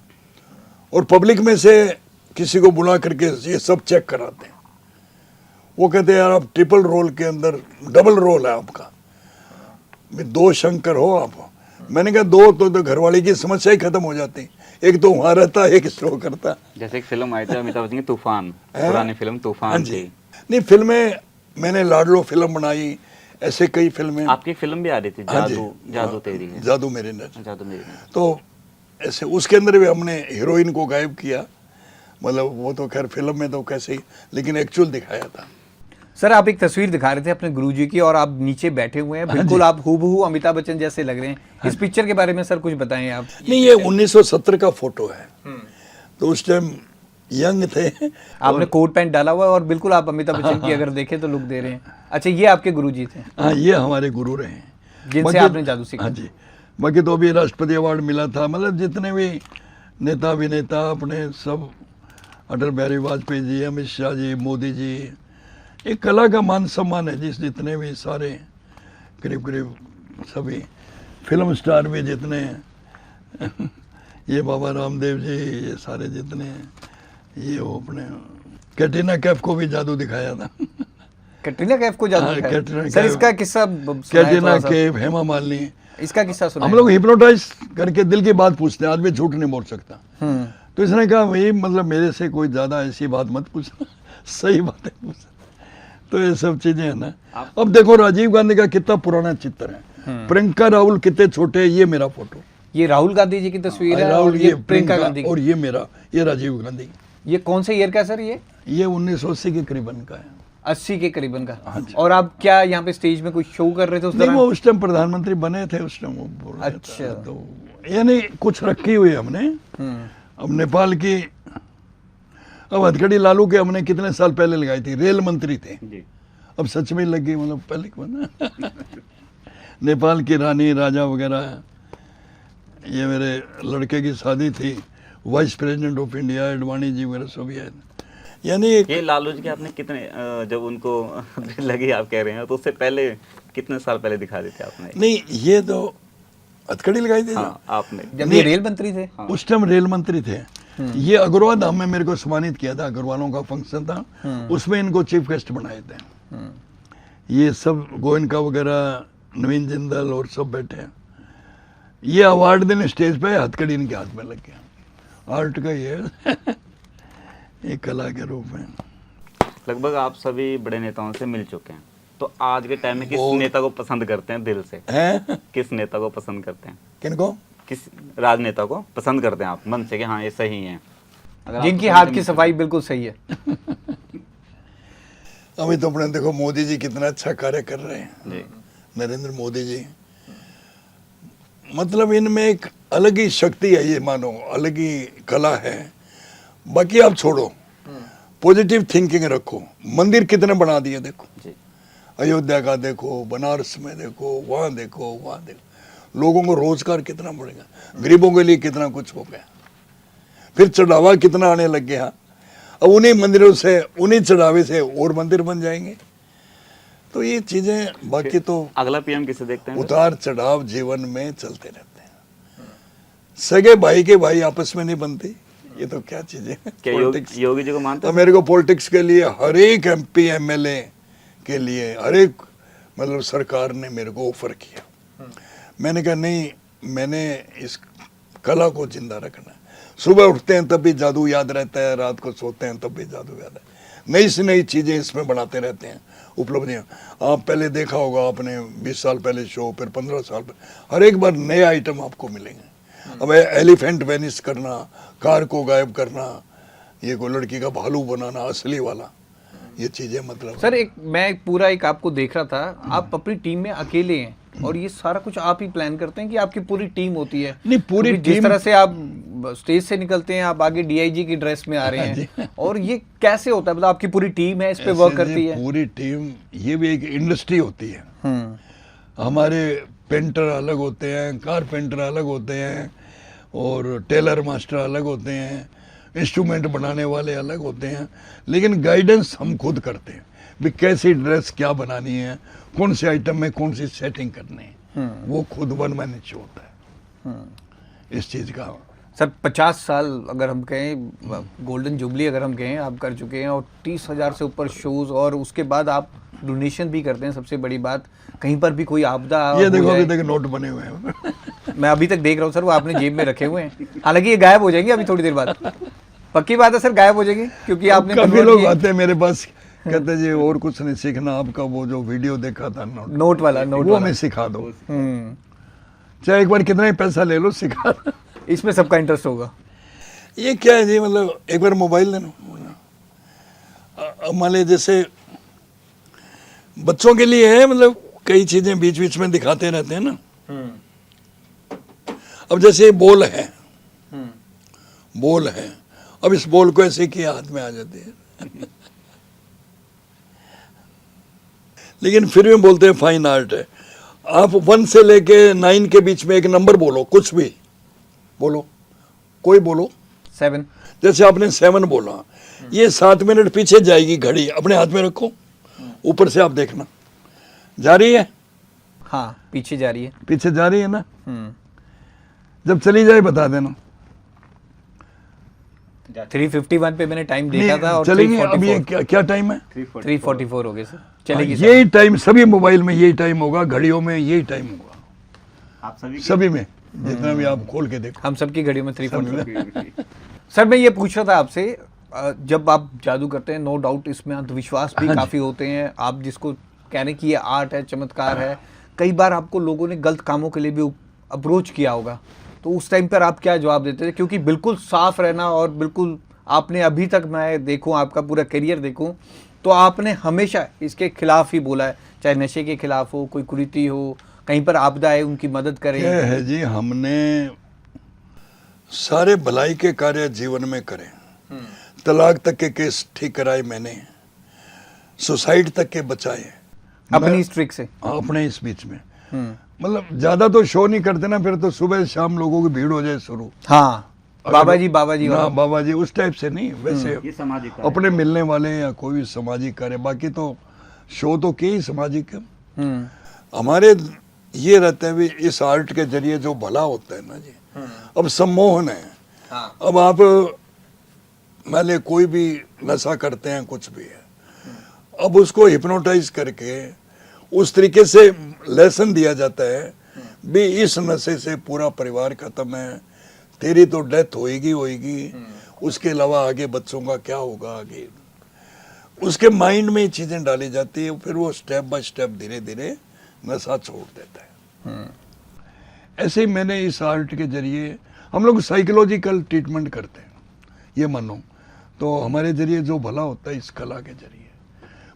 और पब्लिक में से किसी को बुला करके ये सब चेक कराते हैं। वो कहते हैं यार आप ट्रिपल रोल के अंदर डबल रोल है आपका, 2 शंकर हो आप। मैंने कहा 2 तो घरवाली की समस्या ही खत्म हो जाती, एक तो वहां रहता, एक शो करता। जैसे एक फिल्म आई थी अमिताभ बच्चन की तूफान, पुरानी फिल्म हाँ तूफान जी। थी। नहीं फिल्में मैंने लाडलो फिल्म बनाई, ऐसे कई फिल्में। आपकी एक फिल्म भी आ रही थी, हाँ जी, जादू तेरी है, जादू मेरे नर। जादू मेरी है। तो ऐसे उसके अंदर भी हमने हीरोइन को गायब किया, मतलब वो तो खैर फिल्म में तो कैसे ही, लेकिन एक्चुअल दिखाया था। सर आप एक तस्वीर दिखा रहे थे अपने गुरुजी की और आप नीचे बैठे हुए हैं, बिल्कुल आप हूबहू अमिताभ बच्चन जैसे लग रहे हैं। इस पिक्चर के बारे में सर कुछ बताएं आप। नहीं ये 1970 का फोटो है, तो उस टाइम यंग थे। आपने कोट पैंट डाला हुआ है और बिल्कुल आप अमिताभ बच्चन की अगर देखें तो लुक दे रहे हैं। अच्छा ये आपके गुरुजी थे? हाँ ये हमारे गुरु रहे हैं, जिनसे बाकी- आपने जादू सीखा। हाँ जी। बाकी तो अभी राष्ट्रपति अवार्ड मिला था, मतलब जितने भी नेता अभिनेता अपने सब, अटल बिहारी वाजपेयी जी, अमित शाह जी, मोदी जी, एक कला का मान सम्मान है जिस जितने भी सारे करीब करीब सभी फिल्म स्टार भी जितने हैं ये बाबा रामदेव जी, ये सारे जितने हैं, ये वो अपने कैटरीना कैफ को भी जादू दिखाया था। कैटरीना कैफ को जादू हाँ, दिखाया? कैटरीना सर कैफ- इसका किस्सा सुनाएं कैटरीना थोड़ा सा। कैफ, हेमा मालिनी, इसका किस्सा सुनाएं। हम लोग हिप्नोटाइज करके दिल की बात पूछते हैं, आदमी झूठ नहीं बोल सकता। तो इसने कहा भाई मतलब मेरे से कोई ज्यादा ऐसी बात मत पूछना, सही बात है पूछना। तो ये सब चीजें है ना। अब देखो राजीव गांधी का कितना पुराना चित्र है, प्रियंका राहुल कितने छोटे हैं, ये मेरा फोटो, ये राहुल गांधी जी की तस्वीर है राहुल और ये प्रियंका गांधी और की। ये मेरा, ये राजीव गांधी। ये कौन से ईयर का है सर? ये 1980 के करीबन का है। 80 के करीबन का। और आप क्या यहाँ पे स्टेज में कुछ शो कर रहे थे उस नहीं दौरान? वो उस टाइम प्रधानमंत्री बने थे उस टाइम, वो बोल रहे थे। अच्छा। तो यानी कुछ रखी हुई है हमने। अब नेपाल की, अब हथकड़ी लालू के हमने कितने साल पहले लगाई थी, रेल मंत्री थे, जी। अब सच में लग गई, मतलब पहले की बना। नेपाल की रानी राजा वगैरह। ये मेरे लड़के की शादी थी, vice president of India Advani जी वगैरह सब ये। यानी एक ये लालू जी के आपने कितने जब उनको लगी आप कह रहे हैं, तो उससे पहले कितने साल पहले दिखा दी थी आपने? नहीं ये तो हथकड़ी लगाई थी हाँ, आपने जब ये रेल मंत्री थे? उस टाइम रेल मंत्री थे। ये अग्रवाल धाम में मेरे को सम्मानित किया था, अग्रवालों का फंक्शन था, उसमें इनको चीफ गेस्ट बनाए थे। ये सब गोयनका वगैरह, नवीन जिंदल और सब बैठे हैं। ये अवार्ड देने स्टेज पे हथकड़ी इनके हाथ में लग गया। आर्ट का ये एक कला के रूप में। लगभग आप सभी बड़े नेताओं से मिल चुके हैं, तो आज के टाइम में किस बहुत- नेता को पसंद करते हैं दिल से? हैं किस नेता को पसंद करते हैं? किनको? किस राजनेता को पसंद करते हैं आप मन से कि हाँ ये सही है? अगर आप जिनकी पसंद हाथ से की मिल सफाई बिल्कुल सही है। अभी तो अपने देखो मोदी जी कितना अच्छा कार्य कर रहे हैं, सकते- जी। नरेंद्र मोदी जी। मतलब इनमें एक अलग ही शक्ति है, ये मानो अलग ही कला है। बाकी आप छोड़ो, पॉजिटिव थिंकिंग रखो। मंदिर कितने बना दिए देखो, जी। अयोध्या का देखो, बनारस में देखो, वहाँ देखो, वहाँ देखो। लोगों को रोजगार कितना बढ़ेगा, गरीबों के लिए कितना कुछ हो गया। फिर चढ़ावा कितना आने लग गया। अब उन्हीं मंदिरों से, उन्हीं चढ़ावे से और मंदिर बन जाएंगे। तो ये चीजें बाकी तो अगला पीएम किसे देखते हैं? उतार चढ़ाव जीवन में चलते रहते हैं। सगे भाई के भाई आपस में नहीं बनते, ये तो क्या चीजें हैं। क्या Politics। योगी जी को मानते तो हैं? मेरे को पॉलिटिक्स के लिए हर एक एमपी एमएलए के लिए हर एक मतलब सरकार ने मेरे को ऑफर किया। मैंने कहा नहीं, मैंने इस कला को जिंदा रखना है। सुबह उठते हैं तब भी जादू याद रहता है, रात को सोते हैं तब भी जादू याद है। नई से नई चीज़ें इसमें बनाते रहते हैं, उपलब्धियाँ। आप पहले देखा होगा आपने 20 साल पहले शो, फिर 15 साल पहले, हर एक बार नए आइटम आपको मिलेंगे। अब एलिफेंट वेनिस करना, कार को गायब करना, ये कोई लड़की का भालू बनाना असली वाला, ये चीज़ें मतलब सर मैं पूरा आपको देख रहा था, आप अपनी टीम में अकेले हैं और ये सारा कुछ आप ही प्लान करते हैं कि आपकी पूरी टीम होती है? नहीं, पूरी क्योंकि जिस टीम- तरह से आप स्टेज से निकलते हैं, आप आगे डीआईजी की ड्रेस में आ रहे हैं, और ये कैसे होता है? मतलब आपकी पूरी टीम है इस पे ऐसे वर्क नहीं, करती है? पूरी टीम, ये भी एक इंडस्ट्री होती है। हमारे पेंटर अलग होते हैं, कारपेंटर अलग होते हैं, और टेलर मास्टर अलग होते हैं, इंस्ट्रूमेंट बनाने वाले अलग होते हैं, लेकिन गाइडेंस हम खुद करते हैं भी कैसी ड्रेस क्या बनानी है, कौन से आइटम में कौन सी सेटिंग करनी है, वो खुद वन मैन शो होता है इस चीज़ का। सर 50 साल अगर हम कहें, गोल्डन जुबली अगर हम कहें, आप कर चुके हैं, और 30,000 से ऊपर शोज, और उसके बाद आप डोनेशन भी करते हैं। सबसे बड़ी बात, कहीं पर भी कोई आपदा ये हो देखो जाए- अभी तक नोट बने हुए हैं। मैं अभी तक देख रहा हूँ सर, वो आपने जेब में रखे हुए हैं। हालांकि ये गायब हो जाएंगे अभी थोड़ी देर बाद, पक्की बात है सर, गायब हो जाएंगे, क्योंकि आपने काफी convert लोग किए- आते हैं मेरे पास, कहते जी और कुछ नहीं सीखना, आपका वो जो वीडियो देखा था नोट वाला वो वाला। मैं सिखा दो, हम्म, चाहे एक बार कितना ही पैसा ले लो, सिखा दो। इसमें सबका इंटरेस्ट होगा। ये क्या है जी, मतलब एक बार मोबाइल लेना, मान लीजिए जैसे बच्चों के लिए है, मतलब कई चीजें बीच बीच में दिखाते रहते हैं ना। अब जैसे बॉल है, बॉल है, अब इस बॉल को ऐसे किया हाथ में आ जाती है लेकिन फिर भी बोलते हैं फाइन आर्ट है। आप 1 से लेके 9 के बीच में एक नंबर बोलो, कुछ भी बोलो, कोई बोलो। 7। जैसे आपने 7 बोला, ये 7 मिनट पीछे जाएगी घड़ी, अपने हाथ में रखो, ऊपर से आप देखना जा रही है, हाँ, पीछे जा रही है। पीछे जा रही है ना, जब चली जाए बता देना। 351 पे मैंने टाइम देखा था, और चलेगी। अब ये 344 क्या क्या टाइम है? 344 हो गए सर, चलेगी सर। यही टाइम सभी मोबाइल में यही टाइम होगा, घड़ियों में यही टाइम होगा, आप सभी में, जितना भी आप खोल के देखो। हम सबकी घड़ियों में 344। सर मैं ये पूछ रहा था आपसे, जब आप जादू करते हैं, नो डाउट इसमें अंधविश्वास भी काफी होते हैं, आप जिसको कह रहे हैं कि ये आर्ट है, चमत्कार है, कई बार आपको लोगों ने गलत कामों के लिए भी अप्रोच किया होगा, तो उस टाइम पर आप क्या जवाब देते थे? क्योंकि बिल्कुल साफ रहना, और बिल्कुल आपने अभी तक, मैं देखूं आपका पूरा करियर देखूं, तो आपने हमेशा इसके खिलाफ ही बोला है, चाहे नशे के खिलाफ हो, कोई कुरीति हो, कहीं पर आपदा है उनकी मदद करें। क्या है जी, हमने सारे भलाई के कार्य जीवन में करे, तलाक तक के केस ठीक कराए मैंने, सुसाइड तक के बचाए अपनी इस ट्रिक से। अपने इस बीच में। मतलब ज्यादा तो शो नहीं करते ना, फिर तो सुबह शाम लोगों की भीड़ हो जाए शुरू। हाँ, बाबा जी ना वाला। बाबा जी उस टाइप से नहीं, वैसे ये सामाजिक अपने मिलने वाले या कोई भी सामाजिक कार्य, बाकी तो शो तो क्या ही सामाजिक है। हमारे ये रहता है भी इस आर्ट के जरिए जो भला होता है ना जी, अब सम्मोहन है। हाँ। अब आप मान लिया कोई भी नशा करते हैं, कुछ भी है, अब उसको हिप्नोटाइज करके उस तरीके से लेसन दिया जाता है भी इस नशे से पूरा परिवार खत्म है, तेरी तो डेथ होएगी होएगी, उसके अलावा आगे बच्चों का क्या होगा आगे, उसके माइंड में ये चीजें डाली जाती है, फिर वो स्टेप बाय स्टेप धीरे धीरे नशा छोड़ देता है। ऐसे ही मैंने इस आर्ट के जरिए, हम लोग साइकोलॉजिकल ट्रीटमेंट करते हैं, ये मानो तो हमारे जरिए जो भला होता है इस कला के जरिए,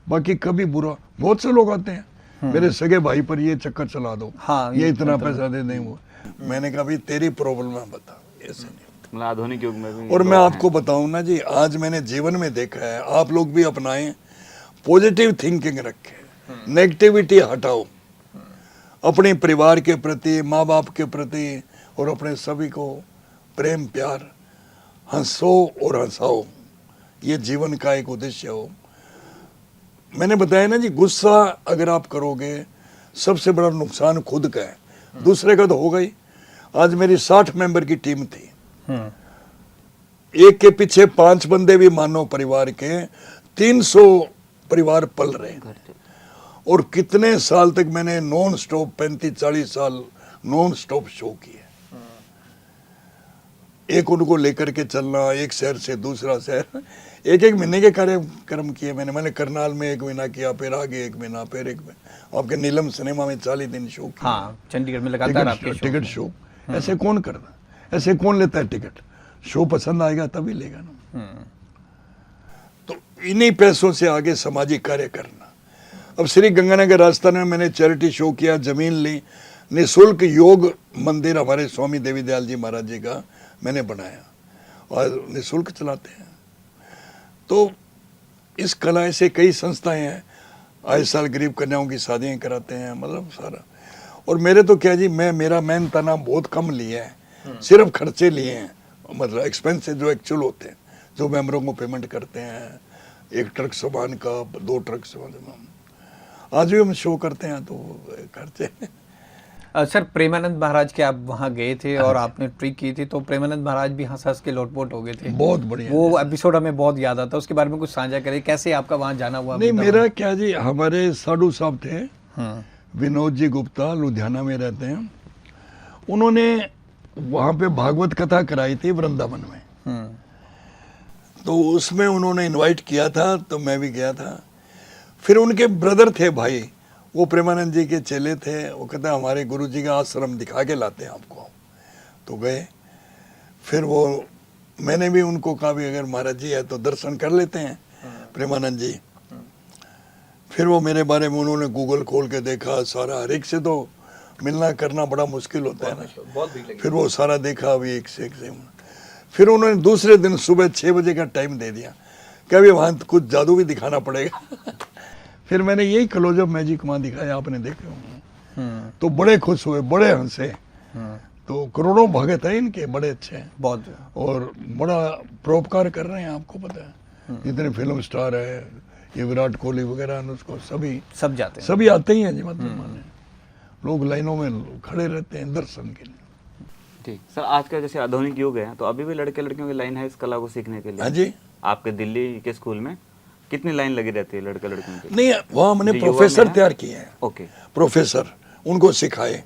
बाकी कभी बुरा। बहुत से लोग आते हैं, मेरे सगे भाई पर ये चक्कर चला दो, हाँ, ये इतना पैसा दे दें, वो मैंने कहा भाई तेरी प्रॉब्लम है बता, ऐसे नहीं। मतलब आधुनिक युग में भी और मैं लोग आपको बताऊं ना जी, आज मैंने जीवन में देखा है, आप लोग भी अपनाएं, पॉजिटिव थिंकिंग रखें, नेगेटिविटी हटाओ, अपने परिवार के प्रति, माँ बाप के प्रति, और अपने सभी को प्रेम प्यार, हंसो और हंसाओ, ये जीवन का एक उद्देश्य हो। मैंने बताया ना जी, गुस्सा अगर आप करोगे सबसे बड़ा नुकसान खुद का है, दूसरे का तो होगा ही। आज मेरी 60 मेंबर की टीम थी, एक के पीछे 5 बंदे भी मानो परिवार के, 300 परिवार पल रहे हैं। और कितने साल तक मैंने नॉन स्टॉप, 35-40 साल नॉन स्टॉप शो किए। एक उनको लेकर के चलना, एक शहर से दूसरा शहर, एक एक महीने के कार्यक्रम किए मैंने करनाल में 1 महीना किया, फिर आगे 1 महीना, फिर 1 महीना, आपके नीलम सिनेमा में 40 दिन शो किया। हाँ, चंडीगढ़ में लगातार आपके शो। टिकट शो ऐसे कौन करता, ऐसे कौन लेता है टिकट? शो पसंद आएगा तभी लेगा ना। तो इन्हीं पैसों से आगे सामाजिक कार्य करना। अब श्री गंगानगर राजस्थान में मैंने चैरिटी शो किया, जमीन ली, निःशुल्क योग मंदिर हमारे स्वामी देवी दयाल जी महाराज जी का मैंने बनाया और निःशुल्क चलाते हैं। तो इस कला से कई संस्थाएं हैं, आए साल गरीब कन्याओं की शादियां कराते हैं, मतलब सारा। और मेरे तो क्या जी, मेरा मेन तना बहुत कम लिया है, सिर्फ खर्चे लिए हैं, मतलब एक्सपेंसेस जो एक्चुअल होते हैं, जो मेंबरों को पेमेंट करते हैं, 1 ट्रक सामान का, 2 ट्रक सामान। आज भी हम शो करते हैं तो खर्चे। सर, प्रेमानंद महाराज के आप वहाँ गए थे और आपने ट्रिक की थी, तो प्रेमानंद महाराज भी हंस हंस के लोटपोट हो गए थे। बहुत बढ़िया, वो एपिसोड हमें बहुत याद आता है, उसके बारे में कुछ साझा करें, कैसे आपका वहाँ जाना हुआ? नहीं, मेरा क्या जी, हमारे साधु साहब थे, विनोद जी गुप्ता, लुधियाना में रहते हैं। उन्होंने वहाँ पे भागवत कथा कराई थी वृंदावन में, तो उसमें उन्होंने इनवाइट किया था, तो मैं भी गया था। फिर उनके ब्रदर थे भाई, वो प्रेमानंद जी के चेले थे, वो कहते हमारे गुरु जी का आश्रम दिखा के लाते हैं आपको, तो गए। फिर वो मैंने भी उनको कहा भी अगर महाराज जी है तो दर्शन कर लेते हैं प्रेमानंद जी। फिर वो मेरे बारे में उन्होंने गूगल खोल के देखा सारा, हर एक से तो मिलना करना बड़ा मुश्किल होता है ना, फिर वो सारा देखा अभी एक से। फिर उन्होंने दूसरे दिन सुबह 6 बजे का टाइम दे दिया कि अभी वहाँ कुछ जादू भी दिखाना पड़ेगा। फिर मैंने यही क्लोजअप मैजिक वहाँ दिखाया, आपने देखे होंगे, तो बड़े खुश हुए, बड़े हंसे। तो करोड़ों भगत है इनके, बड़े अच्छे हैं बहुत, और बड़ा परोपकार कर रहे हैं, आपको पता है। जितने फिल्म स्टार है, ये विराट कोहली वगैरह, अनुष्का, सब जाते हैं, सभी आते ही हैं जी, मतलब माने लोग लाइनों में खड़े रहते हैं दर्शन के लिए। ठीक सर, आज का जैसे आधुनिक युग है, तो अभी भी लड़के लड़कियों की लाइन है इस कला को सीखने के लिए? हाँ जी। आपके दिल्ली के स्कूल में कितनी लाइन लगी रहती है लड़के लड़कियों की? नहीं, वहाँ हमने प्रोफेसर तैयार किए हैं। ओके, प्रोफेसर उनको सिखाए।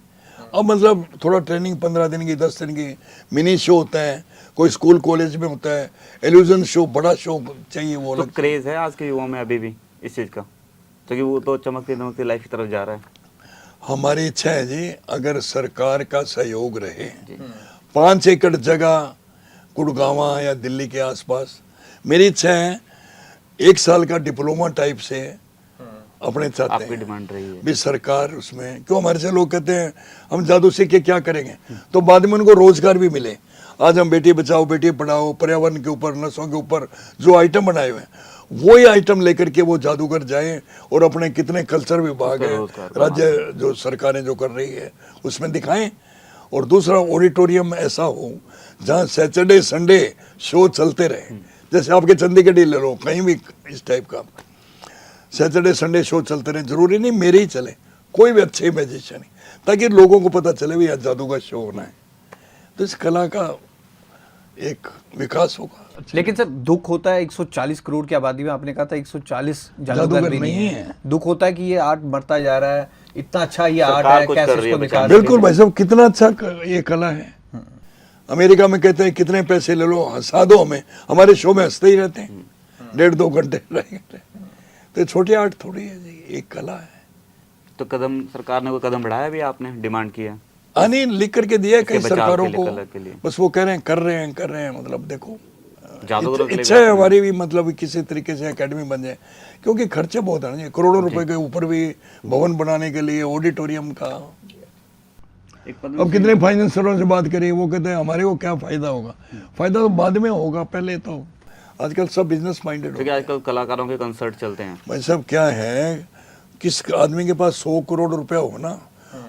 अब मतलब थोड़ा ट्रेनिंग 15 दिन की, 10 दिन की, मिनी शो होता है, कोई स्कूल कॉलेज में होता है, एल्यूजन शो, बड़ा शो चाहिए वो। तो क्रेज है आज के युवाओं में अभी भी इस चीज का, क्योंकि वो तो चमकती दमकती लाइफ की तरफ जा रहा है। हमारी इच्छा है जी, अगर सरकार का सहयोग रहे, 5 एकड़ जगह गुड़गांव या दिल्ली के आसपास, मेरी इच्छा है 1 साल का डिप्लोमा टाइप से अपने चाहते आपकी हैं। डिमांड रही है भी सरकार उसमें, क्यों हमारे से लोग कहते हैं हम जादू सीख के क्या करेंगे, तो बाद में उनको रोजगार भी मिले। आज हम बेटी बचाओ बेटी पढ़ाओ, पर्यावरण के ऊपर, नशों के ऊपर जो आइटम बनाए हुए हैं, वही आइटम लेकर के वो जादूगर जाए और अपने कितने कल्चर विभाग है, राज्य जो सरकारें जो कर रही है उसमें दिखाएं। और दूसरा, ऑडिटोरियम ऐसा हो जहाँ सैटरडे संडे शो चलते रहे, जैसे आपके चंडीगढ़ ही ले लो, कहीं भी इस टाइप का सैटरडे संडे शो चलते रहे। जरूरी नहीं मेरे ही चले, कोई भी अच्छे मैजिशियन, ताकि लोगों को पता चले भी आज जादू का शो होना है, तो इस कला का एक विकास होगा। लेकिन सर, दुख होता है 140 करोड़ की आबादी में, आपने कहा था 140 जादूगर भी नहीं है। दुख होता है कि ये आर्ट बढ़ता जा रहा है, इतना अच्छा ये आर्ट है, कैसे इसको निकाल। बिल्कुल भाई साहब, कितना अच्छा ये कला है। अमेरिका में कहते हैं कितने पैसे ले लो, हंसा दो हमें, हमारे शो में हंसते ही रहते हैं 1.5-2 घंटे रहेंगे। तो छोटी आर्ट थोड़ी है जी, एक कला है। तो कदम सरकार ने कोई कदम बढ़ाया भी, आपने डिमांड किया? नहीं, लिख करके दिया कई सरकारों को, के लिए। बस वो कह रहे हैं कर रहे हैं। मतलब देखो, जादूगरों इच्छा है हमारी भी, मतलब किसी तरीके से एकेडमी बन जाए, क्योंकि खर्चे बहुत है ना, करोड़ों रुपए के ऊपर भी भवन बनाने के लिए, ऑडिटोरियम का। अब कितने फाइनेंसरों से बात करिए, वो कहते हैं हमारे को क्या फायदा होगा, फायदा तो बाद में होगा, पहले तो आजकल सब बिजनेस माइंडेड हो गए। आजकल कलाकारों के कंसर्ट चलते हैं भाई साहब, क्या है, किस आदमी के पास 100 करोड़ रुपया हो ना,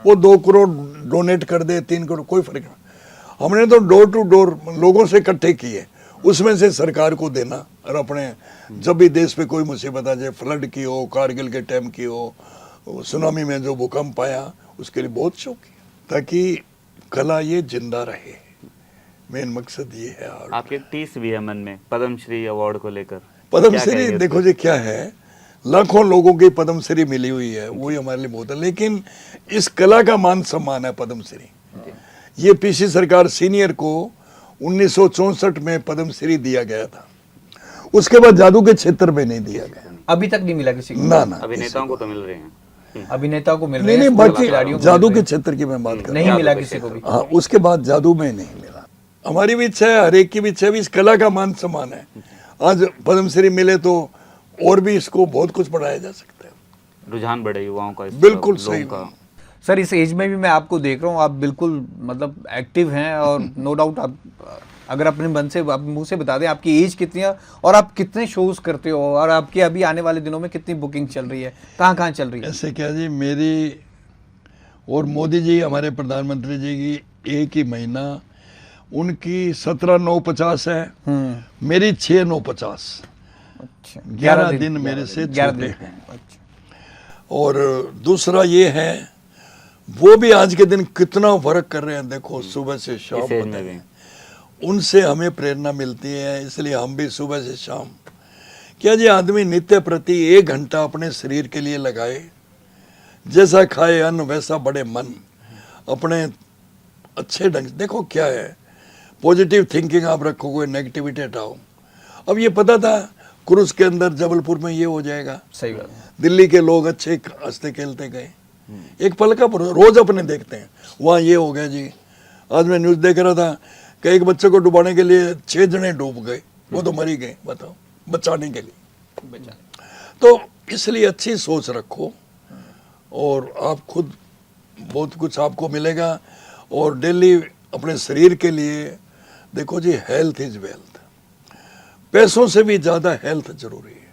वो 2 करोड़ डोनेट कर दे, 3 करोड़, कोई फर्क नहीं। हमने तो डोर टू डोर लोगों से इकट्ठे किए, उसमें से सरकार को देना, और अपने जब भी देश पे कोई मुसीबत आ जाए, फ्लड की हो, कारगिल के टाइम की हो, सुनामी में जो भूकंप आया, उसके लिए बहुत शौक किया, ताकि कला ये जिंदा रहे। मेन मकसद ये है। और आपके 30 भी है मन में पद्मश्री अवार्ड को लेकर? पद्मश्री देखो जी क्या है, लाखों लोगों की पद्मश्री मिली हुई है, वही हमारे लिए बहुत है, लेकिन इस कला का मान सम्मान है पद्मश्री। ये पीसी सरकार सीनियर को 1964 में पद्मश्री दिया गया था, उसके बाद जादू के क्षेत्र में नहीं दिया गया। अभी तक नहीं मिला किसी को? ना ना, अभिनेताओं को तो मिल रहे हैं। अभिनेताओं को मिल रहे नहीं हैं, नहीं, स्कूल बाकी खिलाड़ियों को जादू मिल के रहे क्षेत्र की मैं बात कर हैं। रहा नहीं मिला किसी को भी। हूँ। हाँ, उसके बाद जादू में नहीं मिला। हमारी भी इच्छा है, हर एक की भी इच्छा है, इस कला का मान सम्मान है। आज पद्मश्री मिले तो और भी इसको बहुत कुछ बढ़ाया जा सकता है। रुझान बढ़े युवाओं का, इस बिल्कुल लोगों सही का। सर इस एज में भी मैं आपको देख रहा हूँ, आप बिल्कुल मतलब एक्टिव हैं और नो डाउट आप अगर अपने मन से आप मुंह से बता दें आपकी एज कितनी है और आप कितने शोज करते हो और आपकी अभी आने वाले दिनों में कितनी बुकिंग चल रही है, कहाँ कहाँ चल रही है? ऐसे क्या जी, मेरी और मोदी जी हमारे प्रधानमंत्री जी की एक ही महीना, उनकी 17/9/50 है, मेरी 6/9/50। अच्छा, 11 दिन मेरे से 11 छोटे दिन हैं। अच्छा। और दूसरा ये है, वो भी आज के दिन कितना फर्क कर रहे हैं, देखो सुबह से शाम इस एज में बताएं। भी। उनसे हमें प्रेरणा मिलती है, इसलिए हम भी सुबह से शाम, क्या जी आदमी नित्य प्रति 1 घंटा अपने शरीर के लिए लगाए, जैसा खाए अन्न वैसा बढ़े मन, अपने अच्छे ढंग से, देखो क्या है, पॉजिटिव थिंकिंग आप रखो, कोई नेगेटिविटी हटाओ। अब ये पता था क्रूज के अंदर जबलपुर में ये हो जाएगा, सही बात। दिल्ली के लोग अच्छे हंसते खेलते गए, एक पल का रोज अपने देखते हैं, वहाँ ये हो गया जी। आज मैं न्यूज़ देख रहा था कि एक बच्चे को डुबाने के लिए 6 जने डूब गए, वो तो मरी गए, बताओ, बचाने के लिए। तो इसलिए अच्छी सोच रखो और आप खुद बहुत कुछ आपको मिलेगा। और डेली अपने शरीर के लिए देखो जी, हेल्थ इज वेल्थ, पैसों से भी ज़्यादा हेल्थ जरूरी है।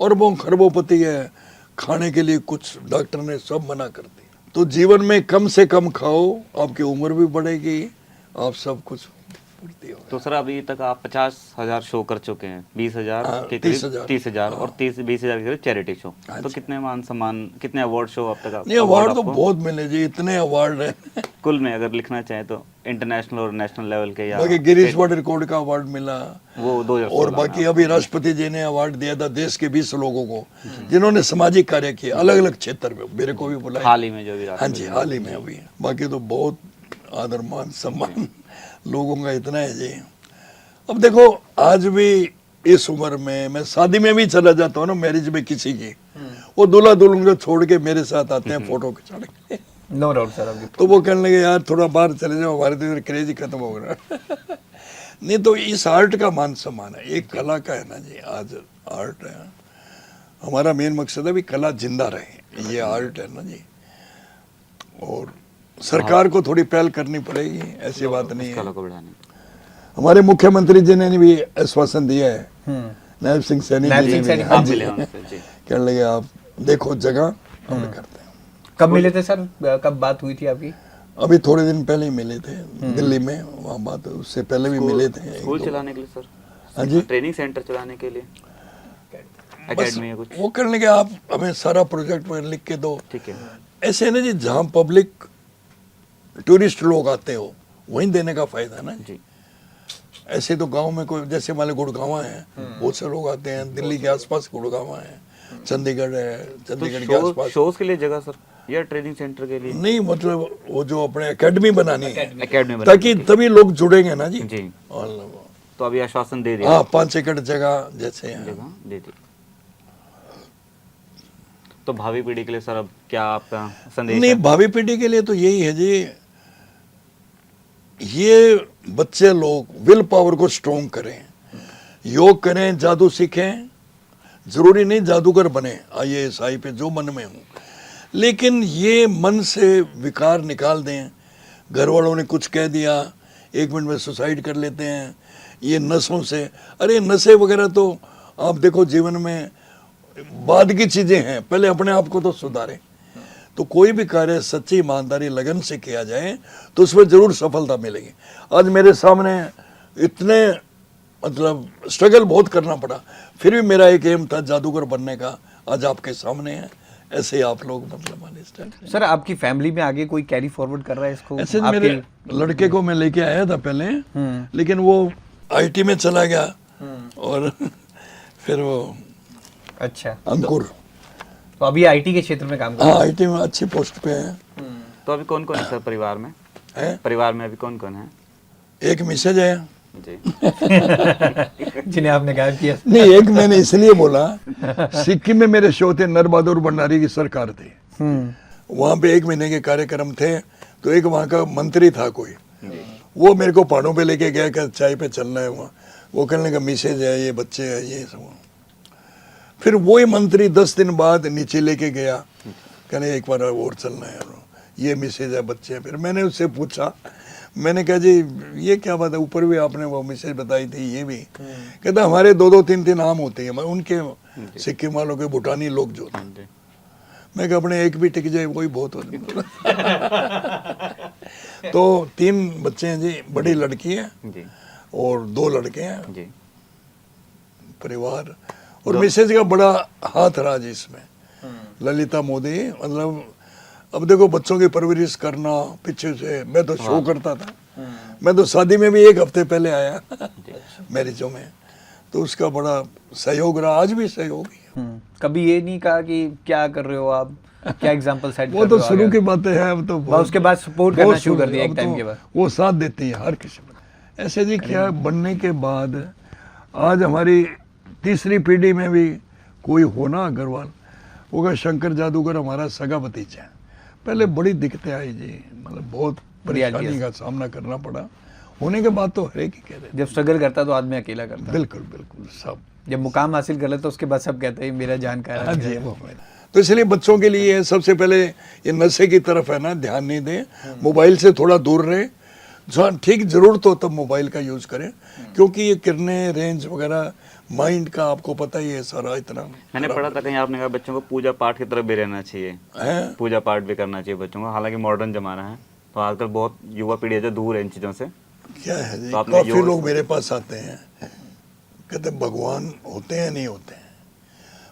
अरबों खरबोपति है, खाने के लिए कुछ डॉक्टर ने सब मना कर दिया। तो जीवन में कम से कम खाओ, आपकी उम्र भी बढ़ेगी, आप सब कुछ पूर्ति होगा। तो सर अभी तक आप 50,000 शो कर चुके हैं, 20,000 हाँ, के 30,000 करीब, 30,000 और 20,000 के करीब चैरिटी शो। हाँ तो जी। कितने मान सम्मान, कितने अवार्ड शो अब तक? नहीं, अवार्ड तो आपको? बहुत मिले जी, इतने अवार्ड हैं। कुल में अगर लिखना चाहे तो इंटरनेशनल और नेशनल लेवल के, या बाकी गिनीज वर्ल्ड रिकॉर्ड का अवार्ड मिला, वो 2016 और बाकी अभी राष्ट्रपति जी ने अवार्ड दिया था देश के 20 लोगों को जिन्होंने सामाजिक कार्य किए अलग अलग क्षेत्र में, मेरे को भी बुलाया हाल ही में जो भी हाँ जी, हाल ही में अभी। बाकी तो बहुत आदर मान सम्मान लोगों का इतना है जी। अब देखो, आज भी इस उम्र में मैं शादी में भी चला जाता हूँ ना, मैरिज में किसी की, वो दूल्हा दुल्हन को छोड़ के मेरे साथ आते हैं फोटो खिंचाने के लिए। No doubt sir. अभी तो वो कहने लगे यार थोड़ा बाहर चले जाओ, हमारे तो इधर क्रेज ही खत्म हो गया। नहीं तो इस आर्ट का मान सम्मान है, एक कला का है ना जी। आज आर्ट है, हमारा मेन मकसद है भी कला जिंदा रहे, ये आर्ट है ना जी। और सरकार को थोड़ी पहल करनी पड़ेगी, ऐसी बात नहीं है। कला को बढ़ाने। हमारे मुख्यमंत्री जी ने भी आश्वासन दिया है, नायब सिंह सैनी नायब जी सिंह ने सैनी, भी। आप हाँ जी, मिले उनसे जी। कहने लगे आप देखो जगह हम करते हैं। कब मिले थे सर, कब बात हुई थी आपकी? अभी थोड़े दिन पहले ही मिले थे दिल्ली में, वहाँ बात, उससे पहले भी मिले थे एक स्कूल दो। चलाने के लिए सर? हाँ जी, ट्रेनिंग सेंटर चलाने के लिए, बस एकेडमी है कुछ? वो करने लगे आप हमें सारा प्रोजेक्ट में लिख के दो। ठीक है। ऐसे है ना जी, जहाँ पब्लिक टूरिस्ट लोग आते हो वहीं देने का फायदा है ना जी। ऐसे तो गांव में कोई, जैसे हमारे गुड़गांव है, बहुत से लोग आते हैं, दिल्ली के आसपास गुड़गांव है, चंडीगढ़ है, चंडीगढ़ के तो आसपास। शोज के लिए जगह सर, या ट्रेनिंग सेंटर के लिए? नहीं मतलब वो जो अपने एकेडमी बनानी है, एकेडमी बना ताकि तभी लोग जुड़ेंगे ना जी। जी। और तो अभी आश्वासन दे दिया? हाँ, 5 एकड़ जगह जैसे है। जगह दे दी। तो भावी पीढ़ी के लिए सर अब क्या आपका संदेश नहीं, है? भावी पीढ़ी के लिए तो यही है जी, ये बच्चे लोग विल पावर को स्ट्रोंग करें, योग करें, जादू सीखें। जरूरी नहीं जादूगर बने, IAS पे जो मन में हो, लेकिन ये मन से विकार निकाल दें। घर वालों ने कुछ कह दिया, 1 मिनट में सुसाइड कर लेते हैं, ये नशों से। अरे नशे वगैरह तो आप देखो जीवन में बाद की चीजें हैं, पहले अपने आप को तो सुधारें। तो कोई भी कार्य सच्ची ईमानदारी लगन से किया जाए तो उसमें जरूर सफलता मिलेगी। आज मेरे सामने इतने मतलब स्ट्रगल बहुत करना पड़ा, फिर भी मेरा एक एम था जादूगर बनने का, आज आपके सामने है। ऐसे ही आप लोग मतलब मान स्टार्ट। सर आपकी फैमिली में आगे कोई कैरी फॉरवर्ड कर रहा है इसको? ऐसे मेरे लड़के को मैं लेके आया था पहले, लेकिन वो IT में चला गया और फिर वो अच्छा, अंकुर, तो अभी IT के क्षेत्र में काम कर हाँ IT में अच्छी पोस्ट पे है। तो अभी कौन कौन है सर परिवार में? हैं? परिवार में अभी कौन कौन है? एक मैसेज आया, जी जिन्हें आपने गायब किया। नहीं एक मैंने इसलिए बोला, सिक्किम में मेरे शो थे, नर बहादुर भंडारी की सरकार थी, वहाँ पे 1 महीने के कार्यक्रम थे, तो एक वहाँ का मंत्री था कोई, वो मेरे को पहाड़ों पे लेके गया कि चाय पे चलना है वहाँ, वो कहने का मैसेज है, ये बच्चे है, ये सब। फिर वही मंत्री 10 दिन बाद नीचे लेके गया, कहने एक बार और चलना है, ये मैसेज है, बच्चे हैं। फिर मैंने उससे पूछा, मैंने कहा जी ये क्या बात है, ऊपर भी आपने वो मैसेज बताई थी, ये भी। कहता हमारे 2-2 3-3 आम होते हैं, उनके सिक्किम वालों के भूटानी लोग जो थे। मैं कहा अपने एक भी टिक जाए वही बहुत हो तो 3 बच्चे हैं जी, बड़ी लड़की है जी और 2 लड़के हैं, जी परिवार। और मैसेज का बड़ा हाथ रहा जी इसमें, ललिता मोदी। मतलब अब देखो बच्चों की परवरिश करना पीछे से, मैं तो शो करता था, मैं तो शादी में भी 1 हफ्ते पहले आया मैरिजों में, तो उसका बड़ा सहयोग रहा, आज भी सहयोग ही है। कभी ये नहीं कहा कि क्या कर रहे हो आप, क्या एग्जांपल सेट वो तो शुरू की बातें हैं, अब तो बस उसके बाद सपोर्ट करना शुरू कर दिया एक अब टाइम तो के बाद। वो साथ देती है हर किसी में। ऐसे जी क्या बनने के बाद आज हमारी तीसरी पीढ़ी में भी कोई होना अग्रवाल होगा, शंकर जादूगर हमारा सगा भतीजा है। पहले बड़ी दिक्कतें आई जी, मतलब बहुत परेशानी का सामना करना पड़ा, होने के बाद तो हर एक ही कह रहे, जब स्ट्रगल करता तो आदमी अकेला करता, बिल्कुल बिल्कुल सब। जब मुकाम हासिल कर ले तो उसके बाद सब कहते हैं मेरा जानकार हाँ है। जी, वो है। तो इसलिए बच्चों के लिए सबसे पहले ये नशे की तरफ है ना, ध्यान नहीं दें, मोबाइल से थोड़ा दूर रहे, जहाँ ठीक जरूरत हो तब मोबाइल का यूज करें, क्योंकि ये किरणें, रेंज वगैरह माइंड का आपको पता ही है सारा इतना। मैंने पढ़ा था कहीं, आपने कहा बच्चों को पूजा पाठ की तरफ भी रहना चाहिए, है पूजा पाठ भी करना चाहिए बच्चों को। हालांकि मॉडर्न जमाना है, तो आजकल बहुत युवा पीढ़ी है जो दूर है इन चीज़ों से। क्या है जी, तो आपने काफी लोग मेरे पास आते हैं, कहते भगवान होते हैं नहीं होते हैं।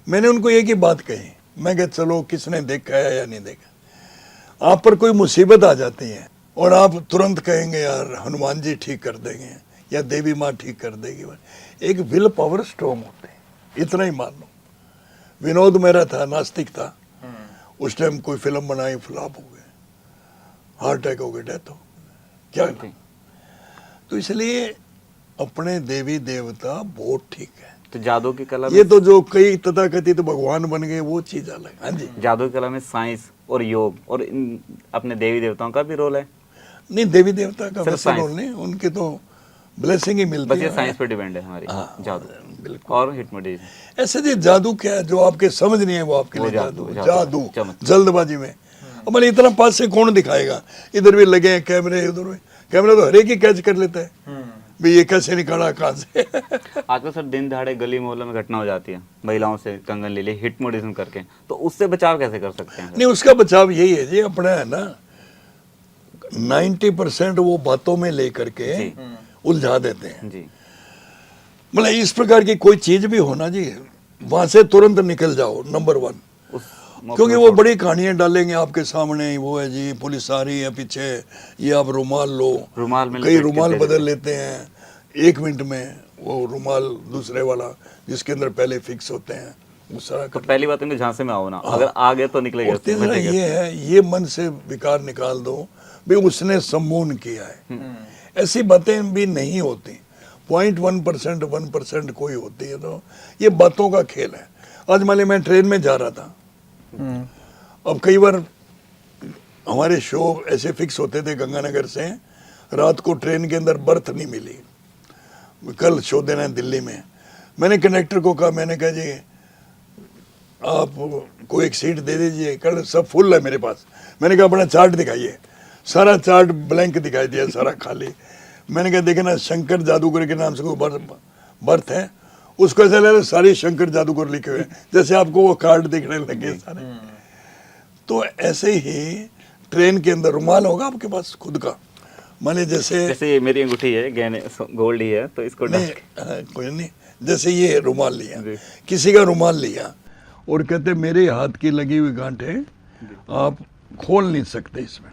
मैंने उनको एक ही बात कही, मैं कहा चलो किसने देखा है या नहीं देखा, आप पर कोई मुसीबत आ जाती है और आप तुरंत कहेंगे यार हनुमान जी ठीक कर देंगे या देवी माँ ठीक कर देगी, एक विल पावर स्ट्रॉन्ग होते हैं, इतना ही मान लो। विनोद मेरा था, नास्तिक था, उस टाइम कोई फिल्म बनाई, फ्लॉप हो गए, हार्ट अटैक हो गए, डेथ हो गई, क्या जी। तो इसलिए अपने देवी देवता बहुत ठीक है। तो जादू की कला ये तो जो कई तथाकथित भगवान बन गए वो चीज अलग। हाँ जी, जादू की कला में साइंस और योग और अपने देवी देवताओं का भी रोल है। नहीं देवी देवता का सिर्फ वैसा science। रोल नहीं, उनके तो ब्लेसिंग ही मिलती बस ये है। साइंस पर डिपेंड है हमारी हाँ, जादू बिल्कुल। और हिप्नोटिज्म। ऐसे जी जादू क्या है, जो आपके समझ नहीं है वो आपके वो लिए जादू, जादू, जादू चमत्कार। जल्दबाजी में। अब मैंने इतना पास से कौन दिखाएगा, इधर भी लगे हैं कैमरे, उधर भी कैमरा, तो हर एक ही कैच कर लेता है भाई ये कैसे निकाला कहाँ से। आजकल सर दिन दहाड़े गली मोहल्ले में घटना हो जाती है, महिलाओं से कंगन ले लिए हिप्नोटिज्म करके, तो उससे बचाव कैसे कर सकते हैं? नहीं उसका बचाव यही है जी, अपना है ना 90% वो बातों में लेकर के जी। उलझा देते हैं। जी मतलब इस प्रकार की कोई चीज भी होना जी, वहां से तुरंत निकल जाओ, नंबर 1। उस मौके क्योंकि में वो बड़ी कहानियां डालेंगे आपके सामने, वो है जी पुलिस आ रही है पीछे, ये आप रुमाल लो, रुमाल में कई लपेट के रुमाल दे बदल देते लेते हैं 1 मिनट में, वो रुमाल दूसरे वाला जिसके अंदर पहले फिक्स होते हैं वो सारा तो पहली बात इनके झांसे में आओ ना, अगर आ गए तो निकलेगा। और तीसरा ये है, ये मन से विकार निकाल दो भाई उसने सम्मोहन किया है, ऐसी बातें भी नहीं होती, 0.1% 1% कोई होती है, तो ये बातों का खेल है। आज मान लीजिए मैं ट्रेन में जा रहा था, अब कई बार हमारे शो ऐसे फिक्स होते थे गंगानगर से, रात को ट्रेन के अंदर बर्थ नहीं मिली, कल शो देना है दिल्ली में, मैंने कंडक्टर को कहा, मैंने कहा जी आप को एक सीट दे दीजिए, कल सब फुल है मेरे पास। मैंने कहा अपना चार्ट दिखाइए, सारा चार्ट ब्लैंक दिखाई दिया, सारा खाली। मैंने कहा देखे ना शंकर जादूगर के नाम से कोई बर्थ है, उसको ऐसा लगा सारे शंकर जादूगर लिखे हुए हैं, जैसे आपको वो कार्ड दिखने लगे सारे। तो ऐसे ही ट्रेन के अंदर रुमाल होगा आपके पास खुद का, मान लीजिए जैसे ये मेरी अंगूठी है, गहने गोल्ड ही है, तो इसको नहीं कोई नहीं, जैसे ये रुमाल लिया, किसी का रुमाल लिया और कहते मेरे हाथ की लगी हुई गांठें आप खोल नहीं सकते इसमें,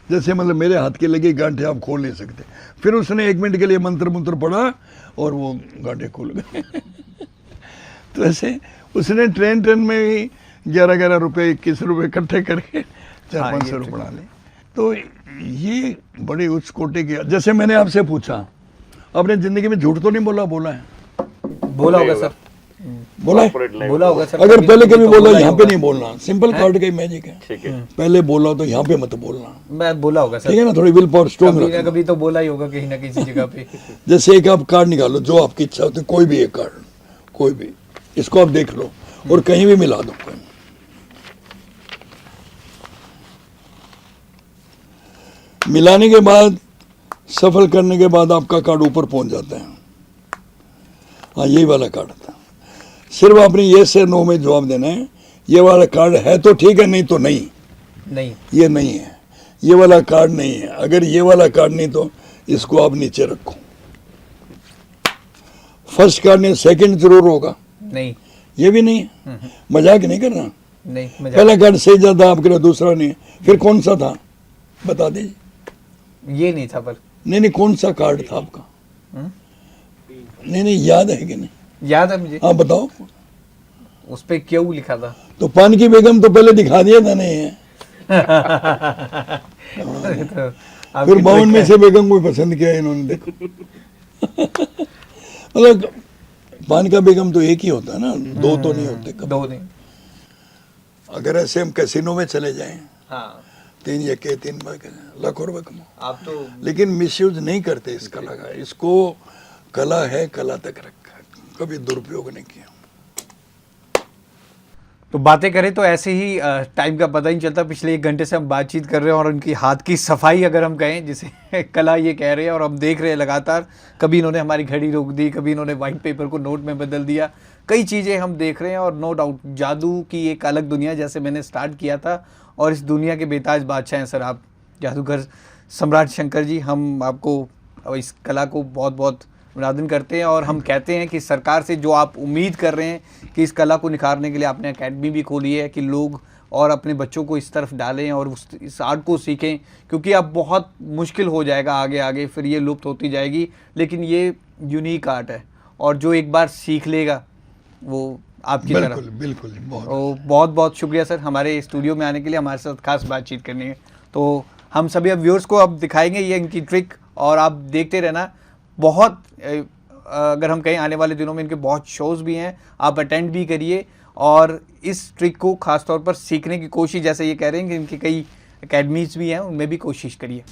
जैसे मतलब मेरे हाथ की लगी गांठें आप खोल नहीं सकते। फिर उसने 1 मिनट के लिए मंत्र मंत्र पढ़ा और वो गांठें खुल गए। तो ऐसे उसने ट्रेन में ही 11-11 रुपये 21 रुपये इकट्ठे करके 400-500 रुपये बना ले। तो ये बड़ी उच्च कोटि की, जैसे मैंने आपसे पूछा आपने जिंदगी में झूठ तो नहीं बोला है? बोला होगा सर, बोला है? बोला होगा सर। अगर पहले कभी बोला ही यहाँ पे होगा। नहीं बोलना, सिंपल कार्ड का ही मैजिक है। ठीक है। पहले बोला तो यहाँ पे मत बोलना, मैं बोला होगा सर, ठीक है ना, थोड़ी विल पावर स्ट्रॉन्ग कभी ना रखना। कभी तो बोला ही होगा कहीं ना किसी जगह पे। जैसे एक आप कार्ड निकालो, जो आपकी इच्छा होती है, कोई भी एक कार्ड, कोई भी, इसको आप देख लो और कहीं भी मिला दो। कहीं मिलाने के बाद, सफल करने के बाद आपका कार्ड ऊपर पहुंच जाता है। हाँ, यही वाला कार्ड था। सिर्फ आपने ये से नो में जवाब देना है। ये वाला कार्ड है तो ठीक है, नहीं तो नहीं। नहीं, ये नहीं है, ये वाला कार्ड नहीं है। अगर ये वाला कार्ड नहीं तो इसको आप नीचे रखो। फर्स्ट कार्ड नहीं, सेकंड जरूर होगा। नहीं, ये भी नहीं है, मजाक नहीं करना। नहीं, मजाक। पहला कार्ड सही जाता आपके लिए, दूसरा नहीं है। फिर कौन सा था बता दीजिए। ये नहीं था पर। नहीं, कौन सा कार्ड था आपका? नहीं, याद है कि नहीं? याद है मुझे। हाँ बताओ। उस पे क्यों लिखा था? तो पान की बेगम तो पहले दिखा दिया था, नहीं है? तो फिर 52 में से बेगम को पसंद किया इन्होंने, देखो। मतलब पान का बेगम तो एक ही होता है ना, दो तो नहीं होते कभी। दो नहीं। अगर ऐसे हम कैसीनो में चले जाएं, हाँ, 3 यके 3 लाखों रुपए कमाओ, आप तो लेकिन मिसयूज नहीं करते इस कला का। इसको कला है, कला तक रखा, कभी दुरुपयोग नहीं किया। तो बातें करें तो ऐसे ही टाइम का पता ही नहीं चलता। पिछले 1 घंटे से हम बातचीत कर रहे हैं और उनकी हाथ की सफाई अगर हम कहें, जिसे कला ये कह रहे हैं, और हम देख रहे हैं लगातार। कभी इन्होंने हमारी घड़ी रोक दी, कभी इन्होंने व्हाइट पेपर को नोट में बदल दिया। कई चीज़ें हम देख रहे हैं और नो डाउट जादू की एक अलग दुनिया, जैसे मैंने स्टार्ट किया था, और इस दुनिया के बेताज बादशाह हैं सर आप, जादूगर सम्राट शंकर जी। हम आपको इस कला को बहुत बहुत अभिवादन करते हैं और हम कहते हैं कि सरकार से जो आप उम्मीद कर रहे हैं कि इस कला को निखारने के लिए आपने एकेडमी भी खोली है कि लोग और अपने बच्चों को इस तरफ डालें और इस आर्ट को सीखें, क्योंकि अब बहुत मुश्किल हो जाएगा आगे आगे, फिर ये लुप्त होती जाएगी। लेकिन ये यूनिक आर्ट है और जो एक बार सीख लेगा वो आपकी तरफ। बिल्कुल बिल्कुल, बहुत बहुत बहुत शुक्रिया सर हमारे स्टूडियो में आने के लिए, हमारे साथ खास बातचीत करने के। तो हम सभी अब व्यूअर्स को अब दिखाएंगे ये इनकी ट्रिक, और आप देखते रहना। बहुत अगर हम कहें आने वाले दिनों में इनके बहुत शोज़ भी हैं, आप अटेंड भी करिए और इस ट्रिक को खास तौर पर सीखने की कोशिश, जैसे ये कह रहे हैं कि इनकी कई एकेडमीज़ भी हैं, उनमें भी कोशिश करिए।